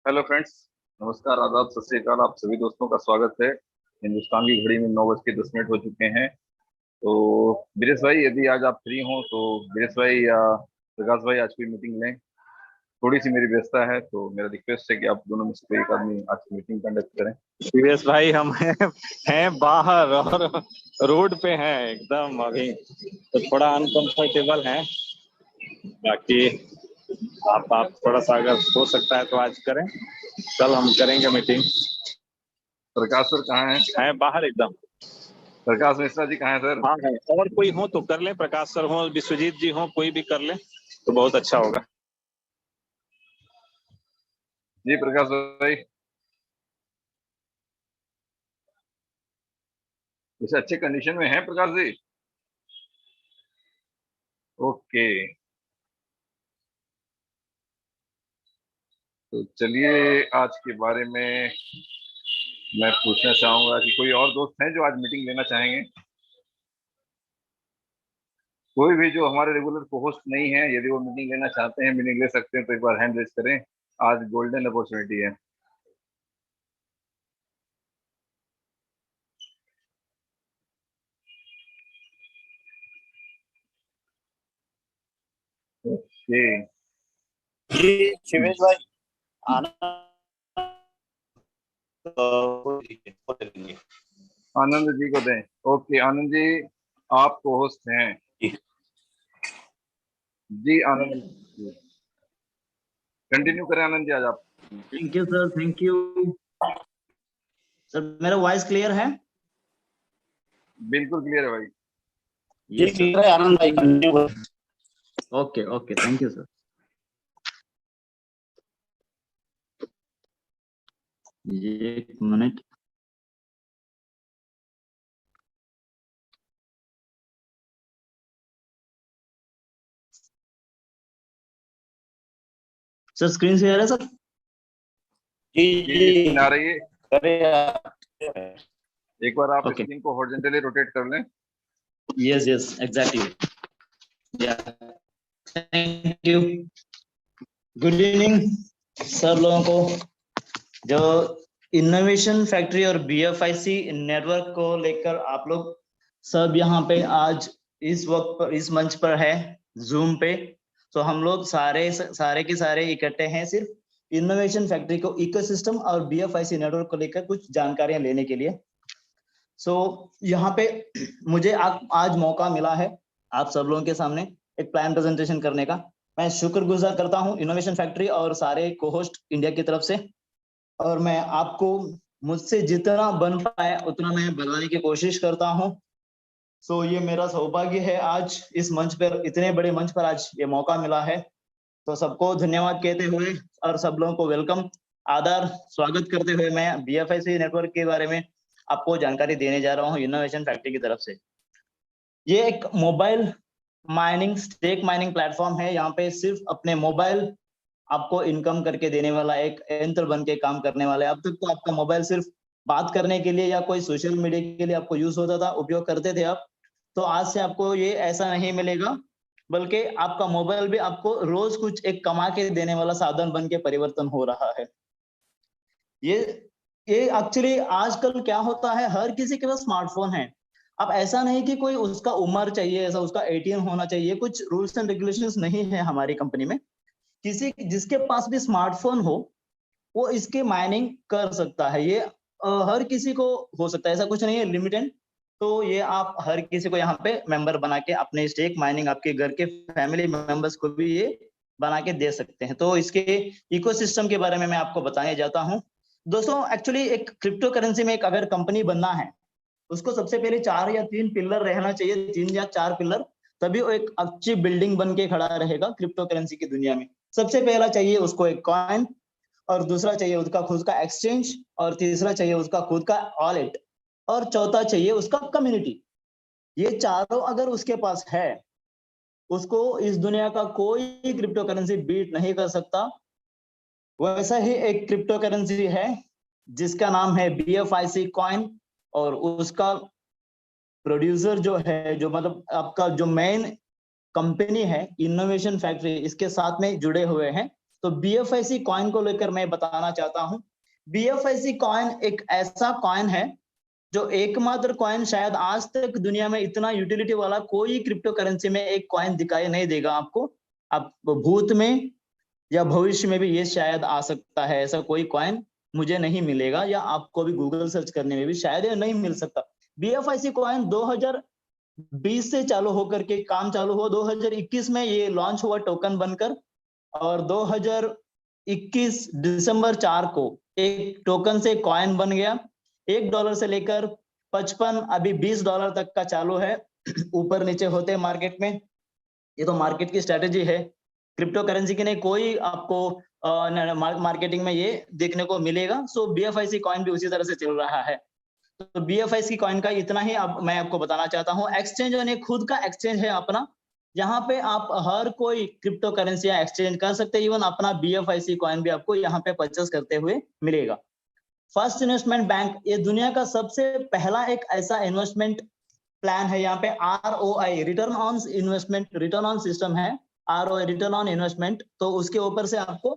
Hello friends. नमस्कार, आदाब, सत श्री अकाल। आप सभी दोस्तों का स्वागत है। हिंदुस्तान की घड़ी में 9:10 हो चुके हैं। तो वीरेश भाई, यदि आज आप फ्री हो तो वीरेश भाई या प्रकाश भाई आज कोई मीटिंग लें। थोड़ी सी मेरी व्यस्तता है, तो मेरा रिक्वेस्ट है कि आप दोनों में से कोई एक आदमी आज की मीटिंग कंडक्ट करें। दिवेश भाई, हम हैं बाहर और रोड पे हैं एकदम अभी, तो थोड़ा अनकंफर्टेबल है। बाकी आप थोड़ा सा अगर हो सकता है तो आज करें, कल हम करेंगे मीटिंग। प्रकाश सर कहाँ हैं? है बाहर एकदम। प्रकाश मिश्रा जी कहाँ हैं सर? हाँ है, और कोई हो तो कर ले, प्रकाश सर हो, विश्वजीत जी हो, कोई भी कर ले तो बहुत अच्छा होगा। जी प्रकाश भाई, वैसे अच्छे कंडीशन में हैं प्रकाश जी? ओके, तो चलिए आज के बारे में मैं पूछना चाहूंगा कि कोई और दोस्त हैं जो आज मीटिंग लेना चाहेंगे। कोई भी जो हमारे रेगुलर को होस्ट नहीं है, यदि वो मीटिंग लेना चाहते हैं, मीटिंग ले सकते हैं, तो एक बार हैंड रेज करें। आज गोल्डन अपॉर्चुनिटी है। ओके, जी शिवेश भाई आना तो आनंद जी को दें। ओके आनंद जी, आप को होस्ट हैं। जी आनंद जी, कंटिन्यू करें आनंद जी आज आप। Thank you sir, thank you sir. मेरा वॉइस क्लियर है? बिल्कुल क्लियर है भाई। जी क्लियर है आनंद भाई, continue. Okay okay, thank you sir. एक मिनट। सर स्क्रीन शेयर है सर? जी जी आ रही है। करें एक बार आप Okay. स्क्रीन को हॉरिजॉन्टली रोटेट कर लें। Yes yes exactly. या thank you. Good evening sir लोगों को। जो इनोवेशन फैक्ट्री और बीएफआईसी नेटवर्क को लेकर आप लोग सब यहाँ पे आज इस वक्त पर इस मंच पर है जूम पे। तो हम लोग सारे के सारे इकट्ठे हैं सिर्फ इनोवेशन फैक्ट्री को इकोसिस्टम और बीएफआईसी नेटवर्क को लेकर कुछ जानकारियां लेने के लिए। यहाँ पे मुझे आज मौका मिला है आप सब लोगों के सामने एक प्लान प्रेजेंटेशन करने का। मैं शुक्रगुजार करता हूँ इनोवेशन फैक्ट्री और सारे को होस्ट इंडिया की तरफ से, और मैं आपको मुझसे जितना बन पाए उतना मैं बताने की कोशिश करता हूँ। ये मेरा सौभाग्य है आज इस मंच पर, इतने बड़े मंच पर आज ये मौका मिला है। तो सबको धन्यवाद कहते हुए और सब लोगों को वेलकम, आदर स्वागत करते हुए मैं बीएफआईसी नेटवर्क के बारे में आपको जानकारी देने जा रहा हूँ इनोवेशन फैक्ट्री की तरफ से। ये एक mobile mining stake mining platform है। यहाँ पे सिर्फ अपने मोबाइल आपको इनकम करके देने वाला एक यंत्र बन के काम करने वाला है। अब तक तो आपका मोबाइल सिर्फ बात करने के लिए या कोई सोशल मीडिया के लिए आपको यूज होता था, उपयोग करते थे आप। तो आज से आपको ये ऐसा नहीं मिलेगा, बल्कि आपका मोबाइल भी आपको रोज कुछ एक कमा के देने वाला साधन बन के परिवर्तन हो रहा है। ये एक्चुअली आजकल क्या होता है, हर किसी के पास स्मार्टफोन है। अब ऐसा नहीं कि कोई उसका उम्र चाहिए, ऐसा उसका 18 होना चाहिए, कुछ रूल्स एंड रेगुलेशंस नहीं है हमारी कंपनी में। किसी जिसके पास भी स्मार्टफोन हो वो इसके माइनिंग कर सकता है। ये हर किसी को हो सकता है, ऐसा कुछ नहीं है लिमिटेड। तो ये आप हर किसी को यहाँ पे मेंबर बना के अपने स्टेक माइनिंग आपके घर के फैमिली मेंबर्स को भी ये बना के दे सकते हैं। तो इसके इकोसिस्टम के बारे में मैं आपको बताने जाता हूँ। दोस्तों एक्चुअली एक क्रिप्टो करेंसी में एक अगर कंपनी बनना है, उसको सबसे पहले 4 या 3 पिलर रहना चाहिए, 3 या 4 पिलर, तभी वो एक अच्छी बिल्डिंग बन के खड़ा रहेगा क्रिप्टो करेंसी की दुनिया में। सबसे पहला चाहिए उसको एक कॉइन, और दूसरा चाहिए उसका खुद का एक्सचेंज, और तीसरा चाहिए उसका खुद का वॉलेट, और चौथा चाहिए उसका कम्युनिटी। ये चारों अगर उसके पास है, उसको इस दुनिया का कोई क्रिप्टो करेंसी बीट नहीं कर सकता। वैसा ही एक क्रिप्टो करेंसी है जिसका नाम है बीएफआईसी कॉइन, और उसका प्रोड्यूसर जो है, जो मतलब आपका जो मेन कंपनी है इनोवेशन फैक्ट्री, इसके साथ में जुड़े हुए हैं। तो BFIC कॉइन को लेकर मैं बताना चाहता हूँ। BFIC कॉइन एक ऐसा कॉइन है जो एकमात्र कॉइन, शायद आज तक दुनिया में इतना यूटिलिटी वाला कोई क्रिप्टो करेंसी में एक कॉइन दिखाई नहीं देगा आपको। आप भूत में या भविष्य में भी ये शायद आ सकता है, ऐसा कोई कॉइन मुझे नहीं मिलेगा, या आपको भी गूगल सर्च करने में भी शायद ये नहीं मिल सकता। BFIC कॉइन 2020 से चालू होकर के काम चालू हुआ, 2021 में ये लॉन्च हुआ टोकन बनकर, और 2021 दिसंबर 4 को एक टोकन से कॉइन बन गया। $1 से लेकर 55 अभी $20 तक का चालू है, ऊपर नीचे होते हैं मार्केट में। ये तो मार्केट की स्ट्रेटेजी है, क्रिप्टो करेंसी की नहीं कोई आपको मार्केटिंग में ये देखने को मिलेगा। सो BFIC कॉइन भी उसी तरह से चल रहा है। तो BFIC कॉइन का इतना ही अब मैं आपको बताना चाहता हूँ। एक्सचेंज ने खुद का एक्सचेंज है अपना, यहाँ पे आप हर कोई क्रिप्टो करेंसी एक्सचेंज कर सकते हैं। इवन अपना BFIC कॉइन भी आपको यहाँ पे परचेस करते हुए मिलेगा। फर्स्ट इन्वेस्टमेंट बैंक, ये दुनिया का सबसे पहला एक ऐसा इन्वेस्टमेंट प्लान है। यहाँ पे ROI return on investment, return on system है, ROI रिटर्न ऑन इन्वेस्टमेंट, तो उसके ऊपर से आपको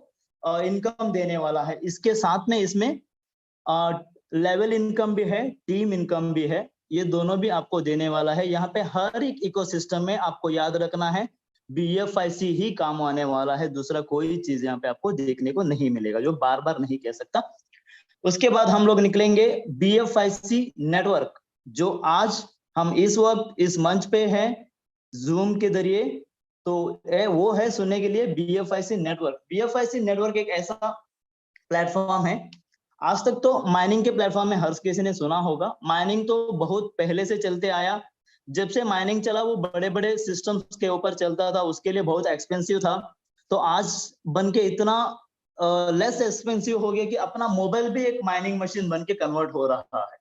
इनकम देने वाला है। इसके साथ में इसमें लेवल इनकम भी है, टीम इनकम भी है, ये दोनों भी आपको देने वाला है। यहाँ पे हर एक इकोसिस्टम में आपको याद रखना है BFIC ही काम आने वाला है, दूसरा कोई चीज यहाँ पे आपको देखने को नहीं मिलेगा, जो बार बार नहीं कह सकता। उसके बाद हम लोग निकलेंगे BFIC नेटवर्क, जो आज हम इस वक्त इस मंच पे हैं जूम के जरिए, तो वो है सुनने के लिए BFIC नेटवर्क। BFIC नेटवर्क एक ऐसा प्लेटफॉर्म है, आज तक तो माइनिंग के प्लेटफॉर्म में हर किसी ने सुना होगा। माइनिंग तो बहुत पहले से चलते आया, जब से माइनिंग चला वो बड़े बड़े सिस्टम्स के ऊपर चलता था, उसके लिए बहुत एक्सपेंसिव था। तो आज बन के इतना लेस एक्सपेंसिव हो गया कि अपना मोबाइल भी एक माइनिंग मशीन बन के कन्वर्ट हो रहा है।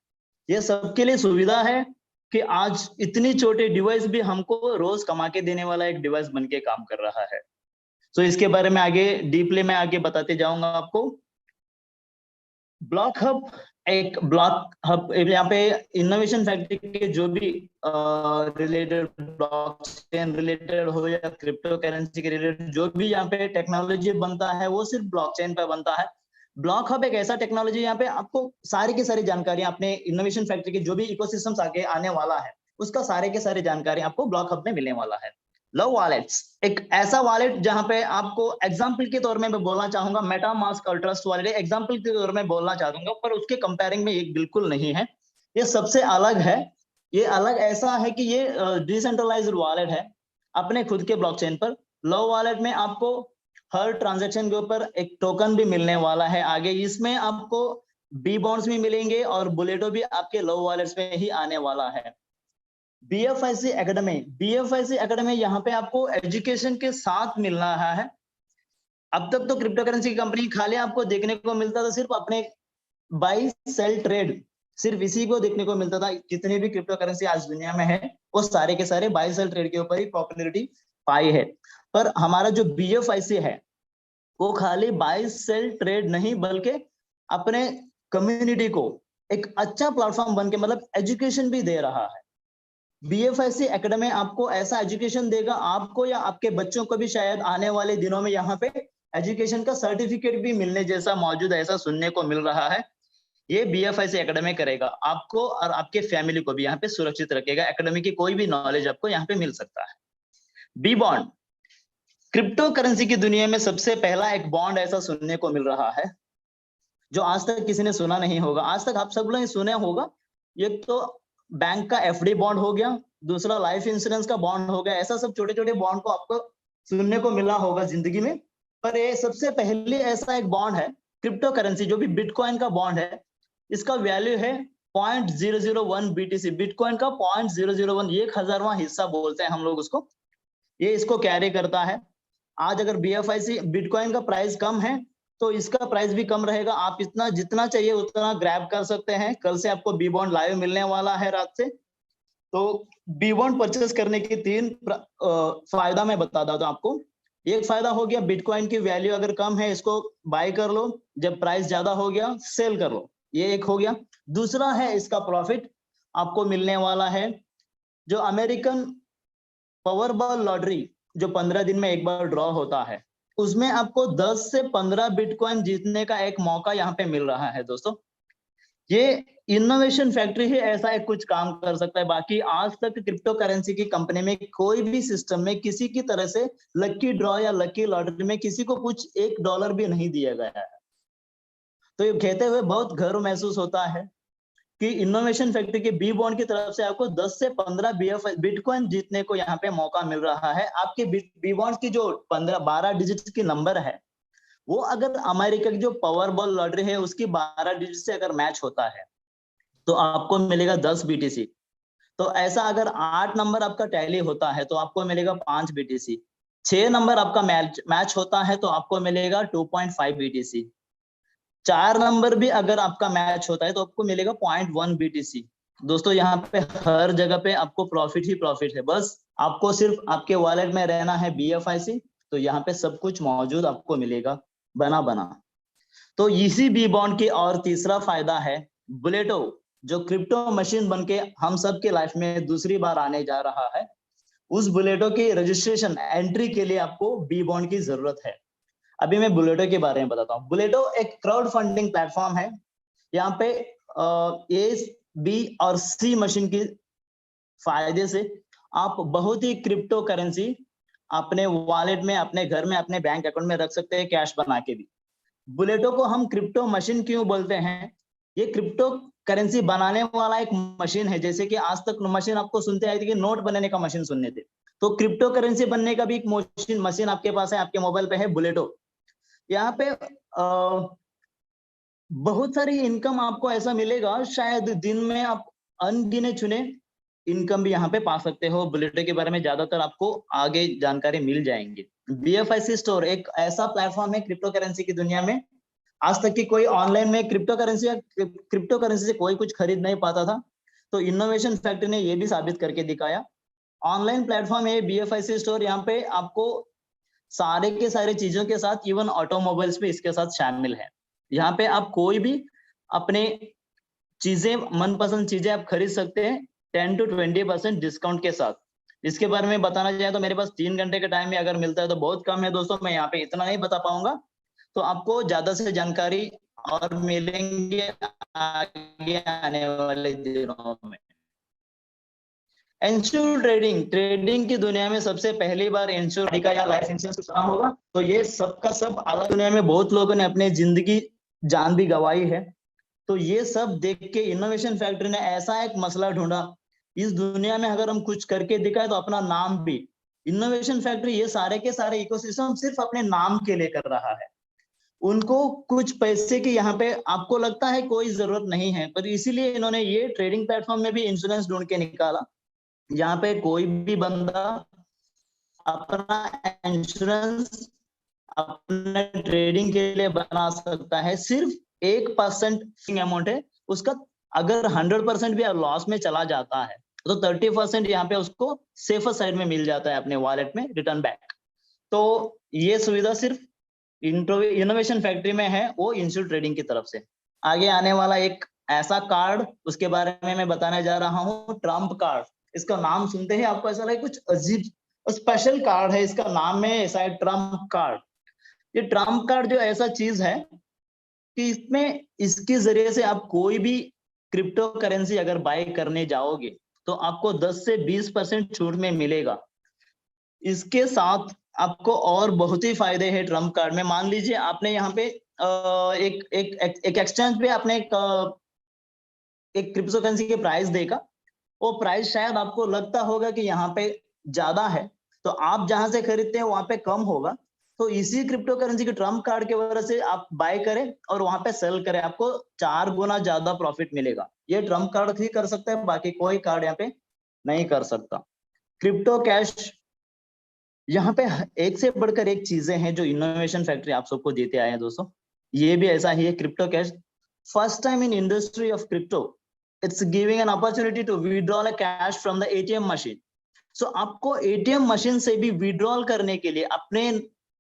ये सबके लिए सुविधा है कि आज इतनी छोटे डिवाइस भी हमको रोज कमा के देने वाला एक डिवाइस बन के काम कर रहा है। तो इसके बारे में आगे डीपली मैं आगे बताते जाऊंगा आपको। ब्लॉक हब, एक ब्लॉक हब यहाँ पे इनोवेशन फैक्ट्री के जो भी रिलेटेड ब्लॉकचेन रिलेटेड हो या क्रिप्टो करेंसी के रिलेटेड जो भी यहाँ पे टेक्नोलॉजी बनता है वो सिर्फ ब्लॉकचेन पे बनता है। ब्लॉक हब एक ऐसा टेक्नोलॉजी, यहाँ पे आपको सारी की सारी जानकारी अपने इनोवेशन फैक्ट्री के जो भी इकोसिस्टम्स आगे आने वाला है उसका सारे के सारे जानकारी आपको ब्लॉक हब में मिलने वाला है। लव वॉलेट्स, एक ऐसा वॉलेट जहां पे आपको एग्जांपल के तौर में मैं बोलना चाहूंगा, मेटामास्क और ट्रस्ट वॉलेट एग्जांपल के तौर में बोलना चाहूंगा, पर उसके कंपेयरिंग में ये बिल्कुल नहीं है, ये सबसे अलग है। ये अलग ऐसा है कि ये डिसेंट्रलाइज्ड वॉलेट है अपने खुद के ब्लॉकचेन पर। लव वॉलेट में आपको हर ट्रांजैक्शन के ऊपर एक टोकन भी मिलने वाला है आगे, इसमें आपको बी बॉन्ड्स भी मिलेंगे और बुलेटो भी आपके लव वॉलेट्स में ही आने वाला है। BFIC एकेडमी, BFIC एकेडमी यहाँ पे आपको एजुकेशन के साथ मिल रहा है। अब तक तो क्रिप्टो करेंसी की कंपनी खाली आपको देखने को मिलता था सिर्फ अपने बाई सेल ट्रेड, सिर्फ इसी को देखने को मिलता था। जितने भी क्रिप्टो करेंसी आज दुनिया में है वो सारे के सारे बाई सेल ट्रेड के ऊपर ही पॉपुलैरिटी पाई है। पर हमारा जो BFIC है वो खाली बाई सेल ट्रेड नहीं बल्कि अपने कम्युनिटी को एक अच्छा प्लेटफॉर्म बन के मतलब एजुकेशन भी दे रहा है। BFIC एकेडमी आपको ऐसा एजुकेशन देगा, आपको या आपके बच्चों को भी शायद आने वाले दिनों में यहाँ पे एजुकेशन का सर्टिफिकेट भी मिलने जैसा मौजूद है, ऐसा सुनने को मिल रहा है। ये BFIC एकेडमी करेगा, आपको और आपके फैमिली को भी यहाँ पे सुरक्षित रखेगा। एकेडमी की कोई भी नॉलेज आपको यहाँ पे मिल सकता है। बी बॉन्ड, क्रिप्टो करेंसी की दुनिया में सबसे पहला एक बॉन्ड ऐसा सुनने को मिल रहा है जो आज तक किसी ने सुना नहीं होगा। आज तक आप सब लोग सुने होगा, एक तो बैंक का FD बॉन्ड हो गया, दूसरा लाइफ इंश्योरेंस का बॉन्ड हो गया, ऐसा सब छोटे छोटे बॉन्ड को आपको सुनने को मिला होगा जिंदगी में। पर ये सबसे पहले ऐसा एक बॉन्ड है क्रिप्टो करेंसी जो भी बिटकॉइन का बॉन्ड है, इसका वैल्यू है 0.001 BTC, बिटकॉइन का 0.001, 1000वां हिस्सा बोलते हैं हम लोग उसको, ये इसको कैरी करता है। आज अगर BFIC बिटकॉइन का प्राइस कम है तो इसका प्राइस भी कम रहेगा, आप इतना जितना चाहिए उतना ग्रैब कर सकते हैं। कल से आपको बी बॉन्ड लाइव मिलने वाला है रात से। तो बी बॉन्ड परचेस करने के 3 फायदा मैं बता देता हूं आपको। एक फायदा हो गया बिटकॉइन की वैल्यू अगर कम है इसको बाय कर लो, जब प्राइस ज्यादा हो गया सेल कर लो, ये एक हो गया। दूसरा है इसका प्रॉफिट आपको मिलने वाला है। जो अमेरिकन पावरबॉल लॉटरी जो 15 दिन में एक बार ड्रॉ होता है, उसमें आपको 10 से 15 बिटकॉइन जीतने का एक मौका यहाँ पे मिल रहा है दोस्तों। ये इनोवेशन फैक्ट्री ही ऐसा एक कुछ काम कर सकता है। बाकी आज तक क्रिप्टो करेंसी की कंपनी में कोई भी सिस्टम में किसी की तरह से लकी ड्रॉ या लकी लॉटरी में किसी को कुछ $1 भी नहीं दिया गया है। तो ये कहते हुए बहुत गर्व महसूस होता है कि इनोवेशन फैक्ट्री के बी बॉन्ड की तरफ से आपको 10 से 15 बिटकॉइन जीतने को यहाँ पे मौका मिल रहा है। आपके बी बॉन्ड की जो 12 डिजिट की नंबर है, वो अगर अमेरिका की जो पावर बॉल लॉटरी है उसकी 12 डिजिट से अगर मैच होता है तो आपको मिलेगा 10 BTC। तो ऐसा अगर 8 नंबर आपका टैली होता है तो आपको मिलेगा 5 BTC। 6 नंबर आपका मैच होता है तो आपको मिलेगा 2.5 BTC। 4 नंबर भी अगर आपका मैच होता है तो आपको मिलेगा 0.1 BTC। दोस्तों यहाँ पे हर जगह पे आपको प्रॉफिट ही प्रॉफिट है। बस आपको सिर्फ आपके वॉलेट में रहना है BFIC, तो यहाँ पे सब कुछ मौजूद आपको मिलेगा बना। तो इसी बी बॉन्ड की और तीसरा फायदा है बुलेटो, जो क्रिप्टो मशीन बनके हम सब के लाइफ में दूसरी बार आने जा रहा है। उस बुलेटो की रजिस्ट्रेशन एंट्री के लिए आपको बी बॉन्ड की जरूरत है। अभी मैं बुलेटो के बारे में बताता हूँ। बुलेटो एक क्राउड फंडिंग प्लेटफॉर्म है। यहाँ पे A, B और C मशीन की फायदे से आप बहुत ही क्रिप्टो करेंसी अपने वॉलेट में, अपने घर में, अपने बैंक अकाउंट में रख सकते हैं, कैश बना के भी। बुलेटो को हम क्रिप्टो मशीन क्यों बोलते हैं? ये क्रिप्टो करेंसी बनाने वाला एक मशीन है। जैसे कि आज तक मशीन आपको सुनते आए थे कि नोट बनाने का मशीन सुनने थे, तो क्रिप्टो करेंसी बनने का भी एक मशीन आपके पास है, आपके मोबाइल पे है, बुलेटो। यहाँ पे बहुत सारी इनकम आपको ऐसा मिलेगा, शायद दिन में आप अनगिने चुने इनकम भी यहाँ पे पा सकते हो। बुलेटो के बारे में ज्यादातर आपको आगे जानकारी मिल जाएंगे। BFIC स्टोर एक ऐसा प्लेटफॉर्म है क्रिप्टो करेंसी की दुनिया में। आज तक की कोई ऑनलाइन में क्रिप्टो करेंसी से कोई कुछ खरीद नहीं पाता था, तो इनोवेशन फैक्ट्री ने ये भी साबित करके दिखाया। ऑनलाइन प्लेटफॉर्म है BFIC स्टोर। यहाँ पे आपको सारे के सारे चीजों के साथ इवन ऑटोमोबाइल्स भी इसके साथ शामिल है। यहाँ पे आप कोई भी अपने चीजें, मनपसंद चीजें आप खरीद सकते हैं 10 to 20% डिस्काउंट के साथ। इसके बारे में बताना चाहे तो मेरे पास 3 घंटे का टाइम है, अगर मिलता है तो बहुत कम है दोस्तों, मैं यहाँ पे इतना नहीं बता पाऊंगा। तो आपको ज्यादा से जानकारी और मिलेंगे आगे आने वाले दिनों में। इंश्योर ट्रेडिंग की दुनिया में सबसे पहली बार इंश्योर का या लाइफ इंश्योरेंस सुना होगा, तो ये सबका सब अलग दुनिया में बहुत लोगों ने अपनी जिंदगी जान भी गंवाई है। तो ये सब देख के इनोवेशन फैक्ट्री ने ऐसा एक मसला ढूंढा, इस दुनिया में अगर हम कुछ करके दिखाए तो अपना नाम भी। इनोवेशन फैक्ट्री ये सारे के सारे इकोसिस्टम सिर्फ अपने नाम के लिए कर रहा है। उनको कुछ पैसे की यहाँ पे आपको लगता है कोई जरूरत नहीं है, पर इसीलिए इन्होंने ये ट्रेडिंग प्लेटफॉर्म में भी इंश्योरेंस ढूंढ के निकाला। यहाँ पे कोई भी बंदा अपना इंश्योरेंस अपने ट्रेडिंग के लिए बना सकता है। सिर्फ 1% अमाउंट है उसका। अगर 100% भी लॉस में चला जाता है तो 30% यहाँ पे उसको सेफर साइड में मिल जाता है अपने वॉलेट में रिटर्न बैक। तो ये सुविधा सिर्फ इनोवेशन फैक्ट्री में है, वो इंश्योर ट्रेडिंग की तरफ से। आगे आने वाला एक ऐसा कार्ड, उसके बारे में मैं बताने जा रहा हूँ, ट्रम्प कार्ड। इसका नाम सुनते ही आपको ऐसा लगे कुछ अजीब स्पेशल कार्ड है, इसका नाम है ऐसा है ट्रम्प कार्ड। ये ट्रम्प कार्ड जो ऐसा चीज है कि इसमें इसके जरिए से आप कोई भी क्रिप्टो करेंसी अगर बाय करने जाओगे तो आपको 10 से 20% छूट में मिलेगा। इसके साथ आपको और बहुत ही फायदे हैं ट्रम्प कार्ड में। मान लीजिए आपने यहाँ पे एक एक्सचेंज पे आपने एक क्रिप्टो करेंसी के प्राइस देखा, वो प्राइस शायद आपको लगता होगा कि यहाँ पे ज्यादा है, तो आप जहां से खरीदते हैं वहां पे कम होगा। तो इसी क्रिप्टो करेंसी के ट्रम्प कार्ड की वजह से आप बाय करें और वहां पे सेल करें, आपको 4 गुना ज्यादा प्रॉफिट मिलेगा। ये ट्रम्प कार्ड ही कर सकता है, बाकी कोई कार्ड यहाँ पे नहीं कर सकता। क्रिप्टो कैश, यहाँ पे एक से बढ़कर एक चीजें हैं जो इनोवेशन फैक्ट्री आप सबको देते आए हैं दोस्तों। ये भी ऐसा ही है। Crypto cash first time in industry of crypto, it's giving an opportunity to withdrawal cash from the ATM machine. So आपको ATM मशीन से भी विड्रॉल करने के लिए, अपने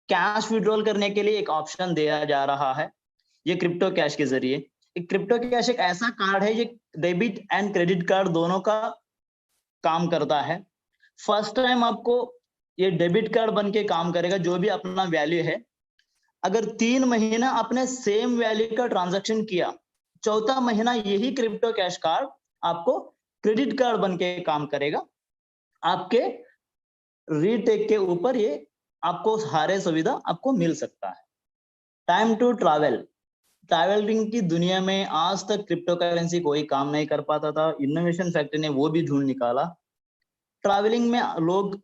कैश विड्रॉल करने के लिए एक ऑप्शन दिया जा रहा है ये क्रिप्टो कैश के जरिए। क्रिप्टो कैश एक ऐसा कार्ड है, ये डेबिट एंड क्रेडिट कार्ड दोनों का काम करता है। फर्स्ट टाइम आपको ये डेबिट कार्ड बन के काम करेगा। जो भी अपना वैल्यू है, अगर 3 महीना आपने सेम वैल्यू का ट्रांजैक्शन किया, चौथा महीना यही क्रिप्टो कैश कार्ड आपको क्रेडिट कार्ड बन के काम करेगा। आपके रीटेक के ऊपर ये आपको सारे सुविधा आपको मिल सकता है। टाइम टू ट्रैवल, ट्रैवलिंग की दुनिया में आज तक क्रिप्टो करेंसी कोई काम नहीं कर पाता था। इनोवेशन फैक्ट्री ने वो भी ढूंढ निकाला। ट्रैवलिंग में लोग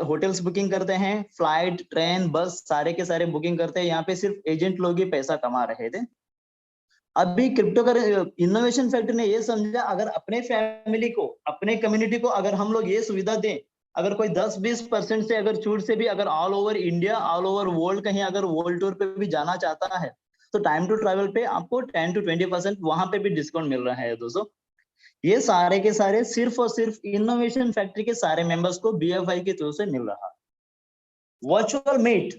होटल्स बुकिंग करते हैं, फ्लाइट, ट्रेन, बस सारे के सारे बुकिंग करते हैं। यहाँ पे सिर्फ एजेंट लोग ही पैसा कमा रहे थे। अभी क्रिप्टो इनोवेशन फैक्ट्री ने ये समझा, अगर अपने फैमिली को, अपने कम्युनिटी को अगर हम लोग ये सुविधा दें, अगर कोई 10-20% से अगर छूट से भी अगर all over India, all over world कहीं अगर वर्ल्ड टूर पे भी जाना चाहता है, तो टाइम टू ट्रैवल पे आपको 10-20% वहां पे भी डिस्काउंट मिल रहा है दोस्तों। ये सारे के सारे सिर्फ और सिर्फ इनोवेशन फैक्ट्री के सारे मेंबर्स को BFI के थ्रू से मिल रहा है। वर्चुअल मीट,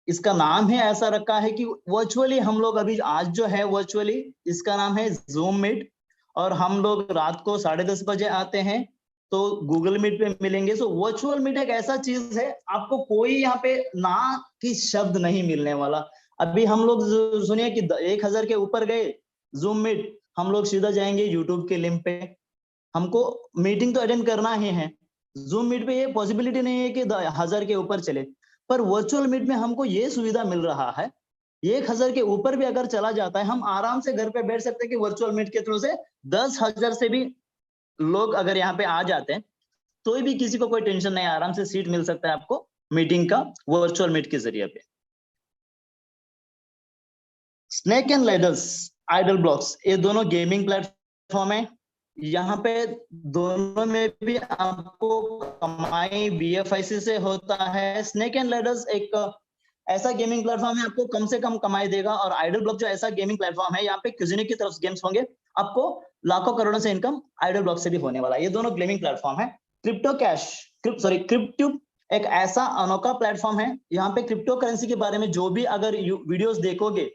इसका नाम ही ऐसा रखा है कि वर्चुअली हम लोग अभी आज जो है वर्चुअली, इसका नाम है जूम मीट। और हम लोग रात को 10:30 बजे आते हैं तो गूगल मीट पे मिलेंगे। सो वर्चुअल मीट एक ऐसा चीज है, आपको कोई यहाँ पे ना की शब्द नहीं मिलने वाला। अभी हम लोग सुनिए कि 1000 के ऊपर गए जूम मीट, हम लोग सीधा जाएंगे यूट्यूब के लिंक पे। हमको मीटिंग तो अटेंड करना ही है। जूम मीट पे ये पॉसिबिलिटी नहीं है कि 1000 के ऊपर चले, पर वर्चुअल मीट में हमको ये सुविधा मिल रहा है। 1000 के ऊपर भी अगर चला जाता है, हम आराम से घर पे बैठ सकते हैं कि वर्चुअल मीट के थ्रू से 10,000 से भी लोग अगर यहाँ पे आ जाते हैं तो भी किसी को कोई टेंशन नहीं, आराम से सीट मिल सकता है आपको मीटिंग का वर्चुअल मीट के जरिए पे। Snake and ladders, idle blocks, ये दोनों गेमिंग प्लेटफॉर्म है। यहाँ पे दोनों में भी आपको कमाई BFIC से होता है। स्नेक एंड लैडर्स एक ऐसा गेमिंग प्लेटफॉर्म है, आपको कम से कम कमाई देगा। और आइडल ब्लॉक जो ऐसा गेमिंग प्लेटफॉर्म है, यहाँ पे क्यूजिनो की तरफ गेम्स होंगे, आपको लाखों करोड़ों से इनकम आइडल ब्लॉक से भी होने वाला है। ये दोनों गेमिंग प्लेटफॉर्म है। क्रिप्टो कैश, क्रिप्ट्यूब एक ऐसा अनोखा प्लेटफॉर्म है, यहाँ पे क्रिप्टो करेंसी के बारे में जो भी अगर वीडियोस देखोगे,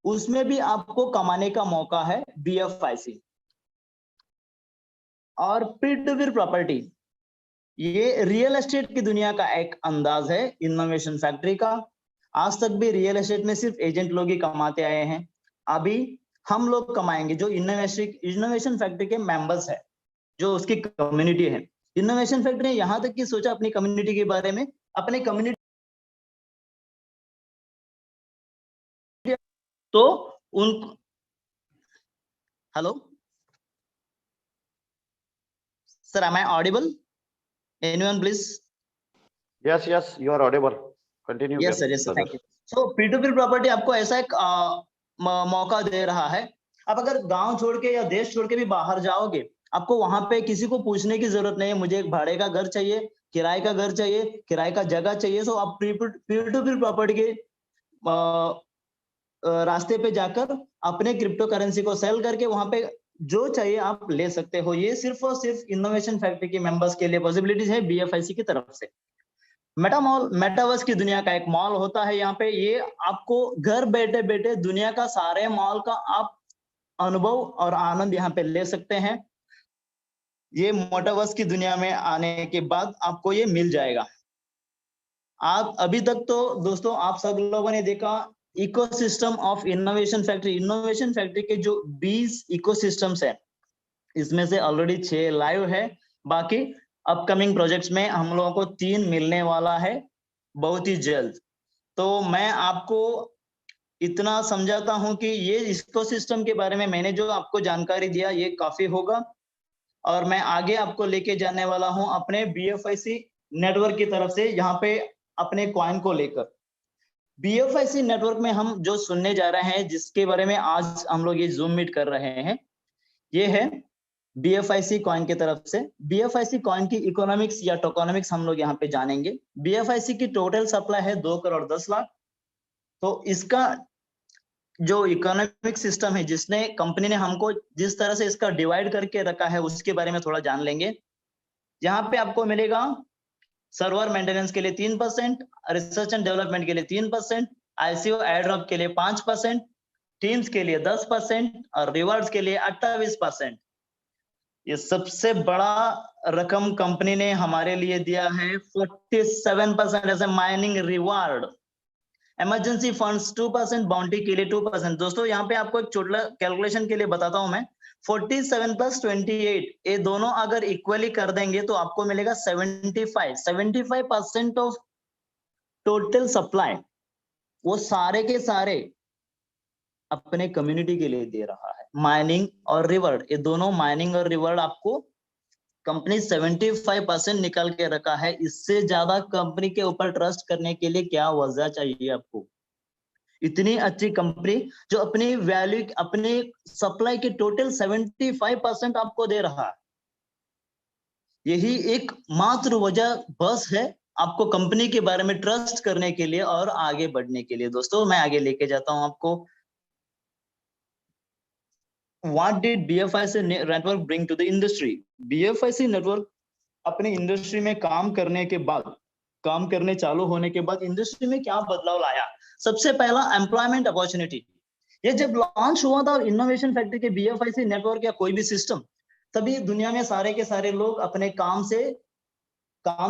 उसमें भी आपको कमाने का मौका है BFIC। और पीर टू पीर प्रॉपर्टी, ये रियल एस्टेट की दुनिया का एक अंदाज है इनोवेशन फैक्ट्री का। आज तक भी रियल एस्टेट में सिर्फ एजेंट लोग ही कमाते आए हैं, अभी हम लोग कमाएंगे जो इनोवेशन फैक्ट्री के मेंबर्स है, जो उसकी कम्युनिटी है। इनोवेशन फैक्ट्री ने यहाँ तक कि सोचा अपनी कम्युनिटी के बारे में, अपने कम्युनिटी तो उन hello sir, am I audible? Anyone please? Yes, you are audible. Continue. Yes sir, thank you. So P2P property आपको ऐसा एक मौका दे रहा है। आप अगर गांव छोड़ के या देश छोड़ के भी बाहर जाओगे, आपको वहां पे किसी को पूछने की जरूरत नहीं है, मुझे एक भाड़े का घर चाहिए, किराए का घर चाहिए, किराए का जगह चाहिए। सो आप P2P प्रॉपर्टी के रास्ते पे जाकर अपने क्रिप्टो करेंसी को सेल करके वहां पे जो चाहिए आप ले सकते हो। ये सिर्फ और सिर्फ इनोवेशन फैक्ट्री के मेंबर्स के लिए पॉसिबिलिटीज है BFIC की तरफ से। मेटा मॉल, मेटावर्स की दुनिया का एक मॉल होता है यहाँ पे। ये आपको घर बैठे बैठे दुनिया का सारे मॉल का आप अनुभव और आनंद यहाँ पे ले सकते हैं। ये मेटावर्स की दुनिया में आने के बाद आपको ये मिल जाएगा। आप अभी तक तो दोस्तों आप सब लोगों ने देखा ecosystem of innovation factory. Innovation factory के जो 20 इकोसिस्टम्स है, इसमें से ऑलरेडी 6 लाइव है, बाकी अपकमिंग प्रोजेक्ट्स में हम लोगों को 3 मिलने वाला है बहुत ही जल्द। तो मैं आपको इतना समझाता हूं कि ये इकोसिस्टम के बारे में मैंने जो आपको जानकारी दिया ये काफी होगा, और मैं आगे आपको लेके जाने वाला हूं अपने BFIC नेटवर्क की तरफ से, यहाँ पे अपने कॉइन को लेकर। BFIC नेटवर्क में हम जो सुनने जा रहे हैं, जिसके बारे में आज हम लोग ये जूम मीट कर रहे हैं, ये है BFIC कॉइन की तरफ से। BFIC कॉइन की इकोनॉमिक्स या टोकोनॉमिक्स हम लोग यहाँ पे जानेंगे। BFIC की टोटल सप्लाई है 2 करोड़ 10 लाख। तो इसका जो इकोनॉमिक सिस्टम है, जिसने कंपनी ने हमको जिस तरह से इसका डिवाइड करके रखा है, उसके बारे में थोड़ा जान लेंगे। यहाँ पे आपको मिलेगा सर्वर मेंटेनेंस के लिए 3%, रिसर्च एंड डेवलपमेंट के लिए 3%, ICO एयरड्रॉप के लिए 5%, टीम्स के लिए 10% और रिवार्ड्स के लिए 28%। ये सबसे बड़ा रकम कंपनी ने हमारे लिए दिया है 47% as a mining reward. Emergency funds 2%, bounty के लिए 2%। दोस्तों यहाँ पे आपको एक छोटा कैलकुलेशन के लिए बताता हूं मैं। 47 + 28 ये दोनों अगर इक्वली कर देंगे तो आपको मिलेगा 75% ऑफ टोटल सप्लाई वो सारे के सारे अपने कम्युनिटी के लिए दे रहा है। माइनिंग और रिवर्ड, ये दोनों माइनिंग और रिवर्ड आपको कंपनी 75% निकाल के रखा है। इससे ज्यादा कंपनी के ऊपर ट्रस्ट करने के लिए क्या वजह चाहिए आपको? इतनी अच्छी कंपनी जो अपनी वैल्यू, अपनी सप्लाई के टोटल 75% आपको दे रहा है। यही एक मात्र वजह बस है आपको कंपनी के बारे में ट्रस्ट करने के लिए और आगे बढ़ने के लिए। दोस्तों मैं आगे लेके जाता हूं आपको। What did BFIC network bring to the industry? BFIC network अपनी इंडस्ट्री में काम करने के बाद, काम करने चालू होने के बाद इंडस्ट्री में क्या बदलाव लाया? सबसे पहला एम्प्लॉयमेंट अपॉर्चुनिटी। ये जब लॉन्च हुआ था इनोवेशन फैक्ट्री के BFIC नेटवर्क या कोई भी सिस्टम, तभी दुनिया में सारे के सारे लोग अपने काम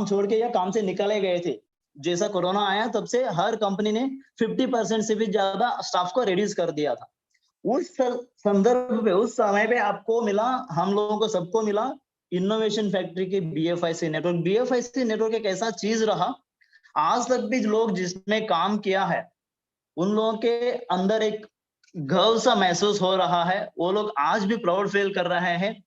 छोड़ के या काम से निकाले गए थे। जैसा कोरोना आया तब से हर कंपनी ने 50% से भी ज्यादा स्टाफ को रिड्यूस कर दिया था। उस संदर्भ पे, उस समय पे आपको मिला, हम लोगों को सबको मिला इनोवेशन फैक्ट्री के BFIC नेटवर्क। BFIC नेटवर्क एक ऐसा चीज रहा, आज तक भी लोग जिसमें काम किया है उन लोगों के अंदर एक गर्व सा महसूस हो रहा है। वो लोग आज भी प्राउड फील कर रहे हैं।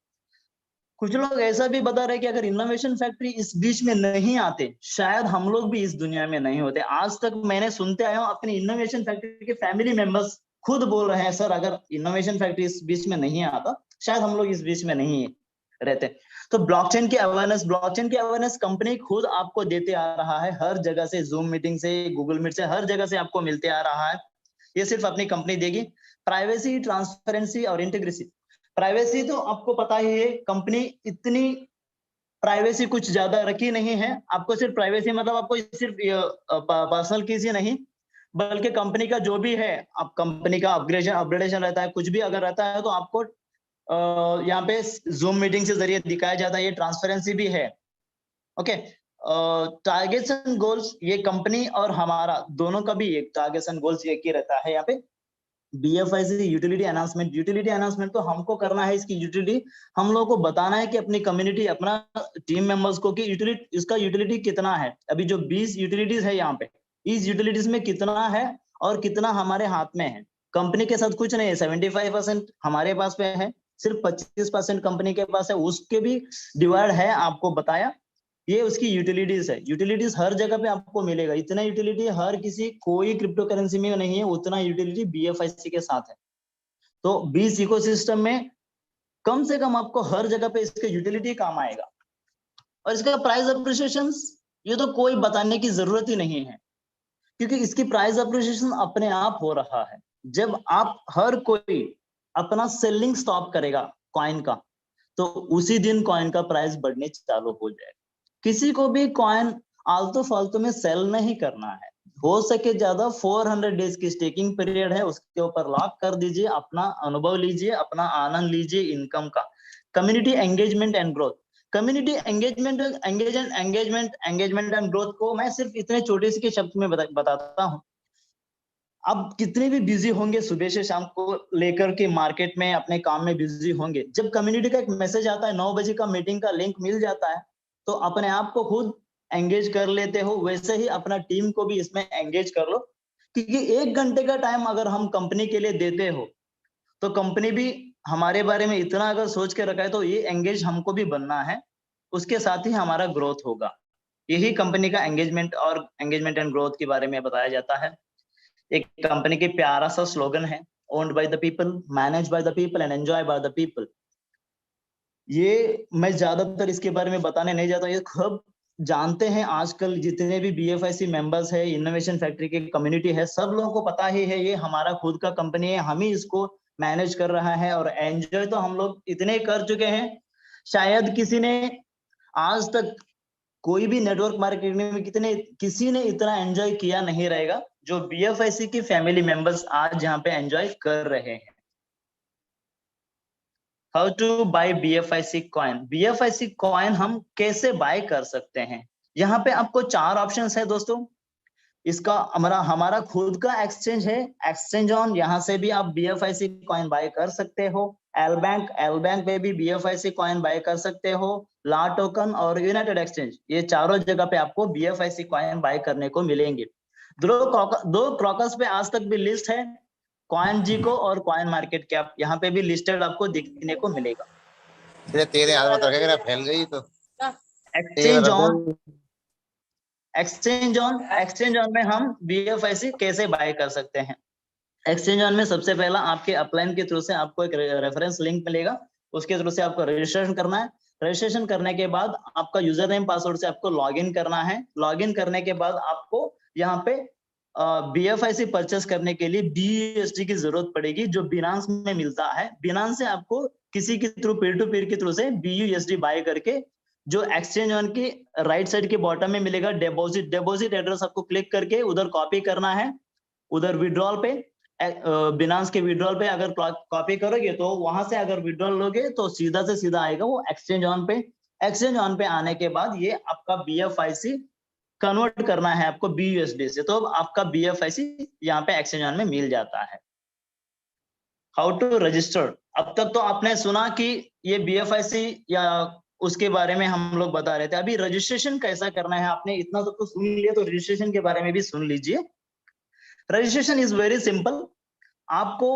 कुछ लोग ऐसा भी बता रहे हैं कि अगर इनोवेशन फैक्ट्री इस बीच में नहीं आते, शायद हम लोग भी इस दुनिया में नहीं होते। आज तक मैंने सुनते आया हूं, अपनी इनोवेशन फैक्ट्री के फैमिली मेंबर्स खुद बोल रहे हैं, सर अगर इनोवेशन फैक्ट्री इस बीच में नहीं आता, शायद हम लोग इस बीच में नहीं रहते। तो ब्लॉकचेन की अवेयरनेस कंपनी खुद आपको देते आ रहा है, हर जगह से, जूम मीटिंग से, गूगल मीट से, हर जगह से आपको मिलते आ रहा है। ये सिर्फ अपनी कंपनी देगी। प्राइवेसी, ट्रांसपेरेंसी और इंटीग्रिटी। प्राइवेसी तो आपको पता ही है, कंपनी इतनी प्राइवेसी कुछ ज्यादा रखी नहीं है। आपको सिर्फ प्राइवेसी मतलब आपको सिर्फ पर्सनल कीज ही नहीं, बल्कि कंपनी का जो भी है, आप कंपनी का अपग्रेडेशन रहता है, कुछ भी अगर रहता है तो आपको यहाँ पे जूम मीटिंग से जरिए दिखाया जाता है। ये ट्रांसपेरेंसी भी है। ओके, टारगेट्स एंड गोल्स, ये कंपनी और हमारा दोनों का भी एक टारगेट्स एंड गोल्स एक ही रहता है। यहाँ पे BFIC यूटिलिटी अनाउंसमेंट तो हमको करना है। इसकी यूटिलिटी हम लोगों को बताना है कि अपनी कम्युनिटी, अपना टीम मेंबर्स को कि इसका यूटिलिटी कितना है। अभी जो 20 यूटिलिटीज है यहाँ पे, इस यूटिलिटीज में कितना है और कितना हमारे हाथ में है। कंपनी के साथ कुछ नहीं है, 75% हमारे पास पे है, सिर्फ 25% कंपनी के पास है। उसके भी डिवाइड है, आपको बताया। ये उसकी यूटिलिटीज है। यूटिलिटीज हर जगह पे आपको मिलेगा। इतना यूटिलिटी हर किसी, कोई क्रिप्टो करेंसी में नहीं है, उतना यूटिलिटी BFIC के साथ है। तो 20 इकोसिस्टम में कम से कम आपको हर जगह पे इसके यूटिलिटी काम आएगा। और इसका प्राइस अप्रिसिएशन, ये तो कोई बताने की जरूरत ही नहीं है, क्योंकि इसकी प्राइस अप्रिसिएशन अपने आप हो रहा है। जब आप, हर कोई अपना सेलिंग स्टॉप करेगा कॉइन का, तो उसी दिन कॉइन का प्राइस बढ़ने चालू हो जाएगा। किसी को भी कॉइन आलतू फालतू में सेल नहीं करना है। हो सके ज्यादा 400 डेज की स्टेकिंग पीरियड है, उसके ऊपर लॉक कर दीजिए, अपना अनुभव लीजिए, अपना आनंद लीजिए इनकम का। Community engagement and growth, community engagement and growth को मैं सिर्फ इतने छोटे से के शब्द में बताता हूँ। अब कितने भी बिजी होंगे, सुबह से शाम को लेकर के मार्केट में अपने काम में बिजी होंगे, जब कम्युनिटी का एक मैसेज आता है, 9 बजे का मीटिंग का लिंक मिल जाता है, तो अपने आप को खुद एंगेज कर लेते हो। वैसे ही अपना टीम को भी इसमें एंगेज कर लो, क्योंकि 1 घंटे का टाइम अगर हम कंपनी के लिए देते हो, तो कंपनी भी हमारे बारे में इतना अगर सोच के रखा है, तो ये एंगेज हमको भी बनना है, उसके साथ ही हमारा ग्रोथ होगा। यही कंपनी का एंगेजमेंट एंड ग्रोथ के बारे में बताया जाता है। एक कंपनी के प्यारा सा स्लोगन है, owned by the people, manage by the people and enjoy by the people. ये मैं ज्यादातर इसके बारे में बताने नहीं जाता, ये खूब जानते हैं। आजकल जितने भी BFIC मेंबर्स है, इनोवेशन फैक्ट्री की कम्युनिटी है, सब लोगों को पता ही है ये हमारा खुद का कंपनी है, हम ही इसको मैनेज कर रहा है। और एंजॉय तो हम लोग इतने कर चुके हैं, शायद आज तक कोई भी नेटवर्क मार्केटिंग में किसी ने इतना एंजॉय किया नहीं रहेगा जो BFIC की फैमिली मेंबर्स आज यहाँ पे एंजॉय कर रहे हैं। How to buy BFIC coin. BFIC coin हम कैसे बाय कर सकते हैं? यहाँ पे आपको 4 ऑप्शंस है दोस्तों। इसका हमारा खुद का एक्सचेंज है, एक्सचेंज ऑन, यहाँ से भी आप BFIC कॉइन बाय कर सकते हो। एल बैंक पे भी BFIC कॉइन बाय कर सकते हो। ला टोकन और यूनाइटेड एक्सचेंज, ये चारों जगह पे आपको BFIC कॉइन बाय करने को मिलेंगे। दो क्रॉकस पे आज तक भी लिस्ट है, कॉइन जीको और कॉइन मार्केट कैप, यहाँ पे भी लिस्टेड आपको दिखने को मिलेगा। तेरे हाथ मत रखेगा, फैल गई तो एक्सचेंज ऑन में हम BFIC कैसे बाय कर सकते हैं? एक्सचेंज ऑन में सबसे पहला आपके अपलाइन के थ्रू से आपको एक रेफरेंस लिंक मिलेगा, उसके थ्रू से आपको रजिस्ट्रेशन करना है। रजिस्ट्रेशन करने के बाद आपका यूजर नेम पासवर्ड से आपको लॉगिन करना है। लॉगिन करने के बाद आपको यहाँ पे BFIC परचेस करने के लिए BUSD की जरूरत पड़ेगी, जो बिनांस में मिलता है। बिनांस से आपको किसी के थ्रू, पीयर टू पीयर के थ्रू से BUSD बाय करके, जो एक्सचेंज ऑन की राइट साइड के बॉटम में मिलेगा डिपॉजिट एड्रेस, आपको क्लिक करके उधर कॉपी करना है। उधर विड्रॉल पे, बिनांस के विड्रॉल पे अगर कॉपी करोगे तो वहां से अगर विड्रॉल लोगे तो सीधा से सीधा आएगा वो एक्सचेंज ऑन पे। एक्सचेंज ऑन पे आने के बाद ये आपका BFIC कन्वर्ट करना है आपको BUSD से, तो आपका BFIC यहाँ पे एक्सचेंज ऑन में मिल जाता है। हाउ टू रजिस्टर, अब तक तो आपने सुना कि ये BFIC या उसके बारे में हम लोग बता रहे थे। अभी रजिस्ट्रेशन कैसा करना है, आपने इतना सब तो सुन लिया, तो रजिस्ट्रेशन के बारे में भी सुन लीजिए। Registration is very simple. आपको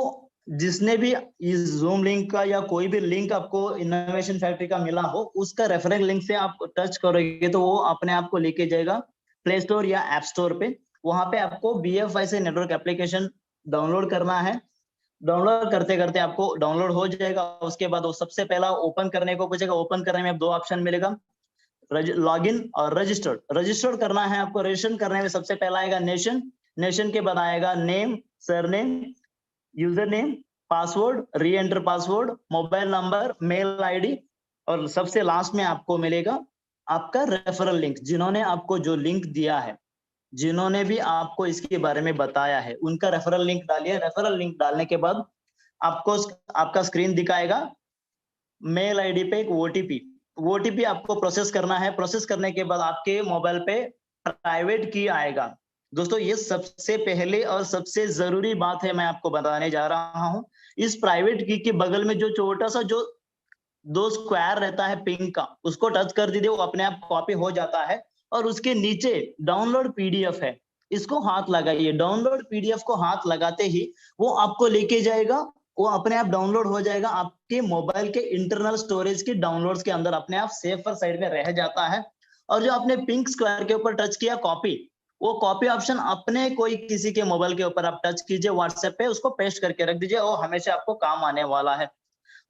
जिसने भी इस जूम लिंक का या कोई भी लिंक आपको इनोवेशन फैक्ट्री का मिला हो, उसका रेफरेंस लिंक से आप टच करोगे तो वो अपने आप को लेके जाएगा प्ले स्टोर या ऐप स्टोर पे। वहां पे आपको BFIC नेटवर्क एप्लीकेशन डाउनलोड करना है। डाउनलोड करते करते आपको डाउनलोड हो जाएगा। उसके बाद वो सबसे पहला ओपन करने को पूछेगा। ओपन करने में 2 ऑप्शन मिलेगा, लॉगिन और रजिस्टर्ड करना है आपको। रजिस्टर करने में सबसे पहला आएगा नेशन के बाद आएगा name, surname, user name, password, re enter password, mobile number, mail ID, और सबसे लास्ट में आपको मिलेगा आपका रेफरल लिंक। जिन्होंने आपको जो लिंक दिया है, जिन्होंने भी आपको इसके बारे में बताया है, उनका रेफरल लिंक डालिए। रेफरल लिंक डालने के बाद आपको आपका स्क्रीन दिखाएगा। मेल आईडी पे एक OTP आपको प्रोसेस करना है। प्रोसेस करने के बाद आपके मोबाइल पे प्राइवेट की आएगा। दोस्तों, ये सबसे पहले और सबसे जरूरी बात है, मैं आपको बताने जा रहा हूं। इस प्राइवेट की के बगल में जो छोटा सा जो 2 स्क्वायर रहता है पिंक का, उसको टच कर दीजिए, वो अपने आप कॉपी हो जाता है। और उसके नीचे डाउनलोड PDF है, इसको हाथ लगाइए। डाउनलोड PDF को हाथ लगाते ही वो आपको लेके जाएगा, वो अपने आप डाउनलोड हो जाएगा। आपके मोबाइल के इंटरनल स्टोरेज के डाउनलोड्स के अंदर अपने आप सेफर साइड में रह जाता है। और जो आपने पिंक स्क्वायर के ऊपर टच किया कॉपी, वो कॉपी ऑप्शन अपने कोई किसी के मोबाइल के ऊपर आप टच कीजिए, व्हाट्सएप पे उसको पेस्ट करके रख दीजिए, वो हमेशा आपको काम आने वाला है।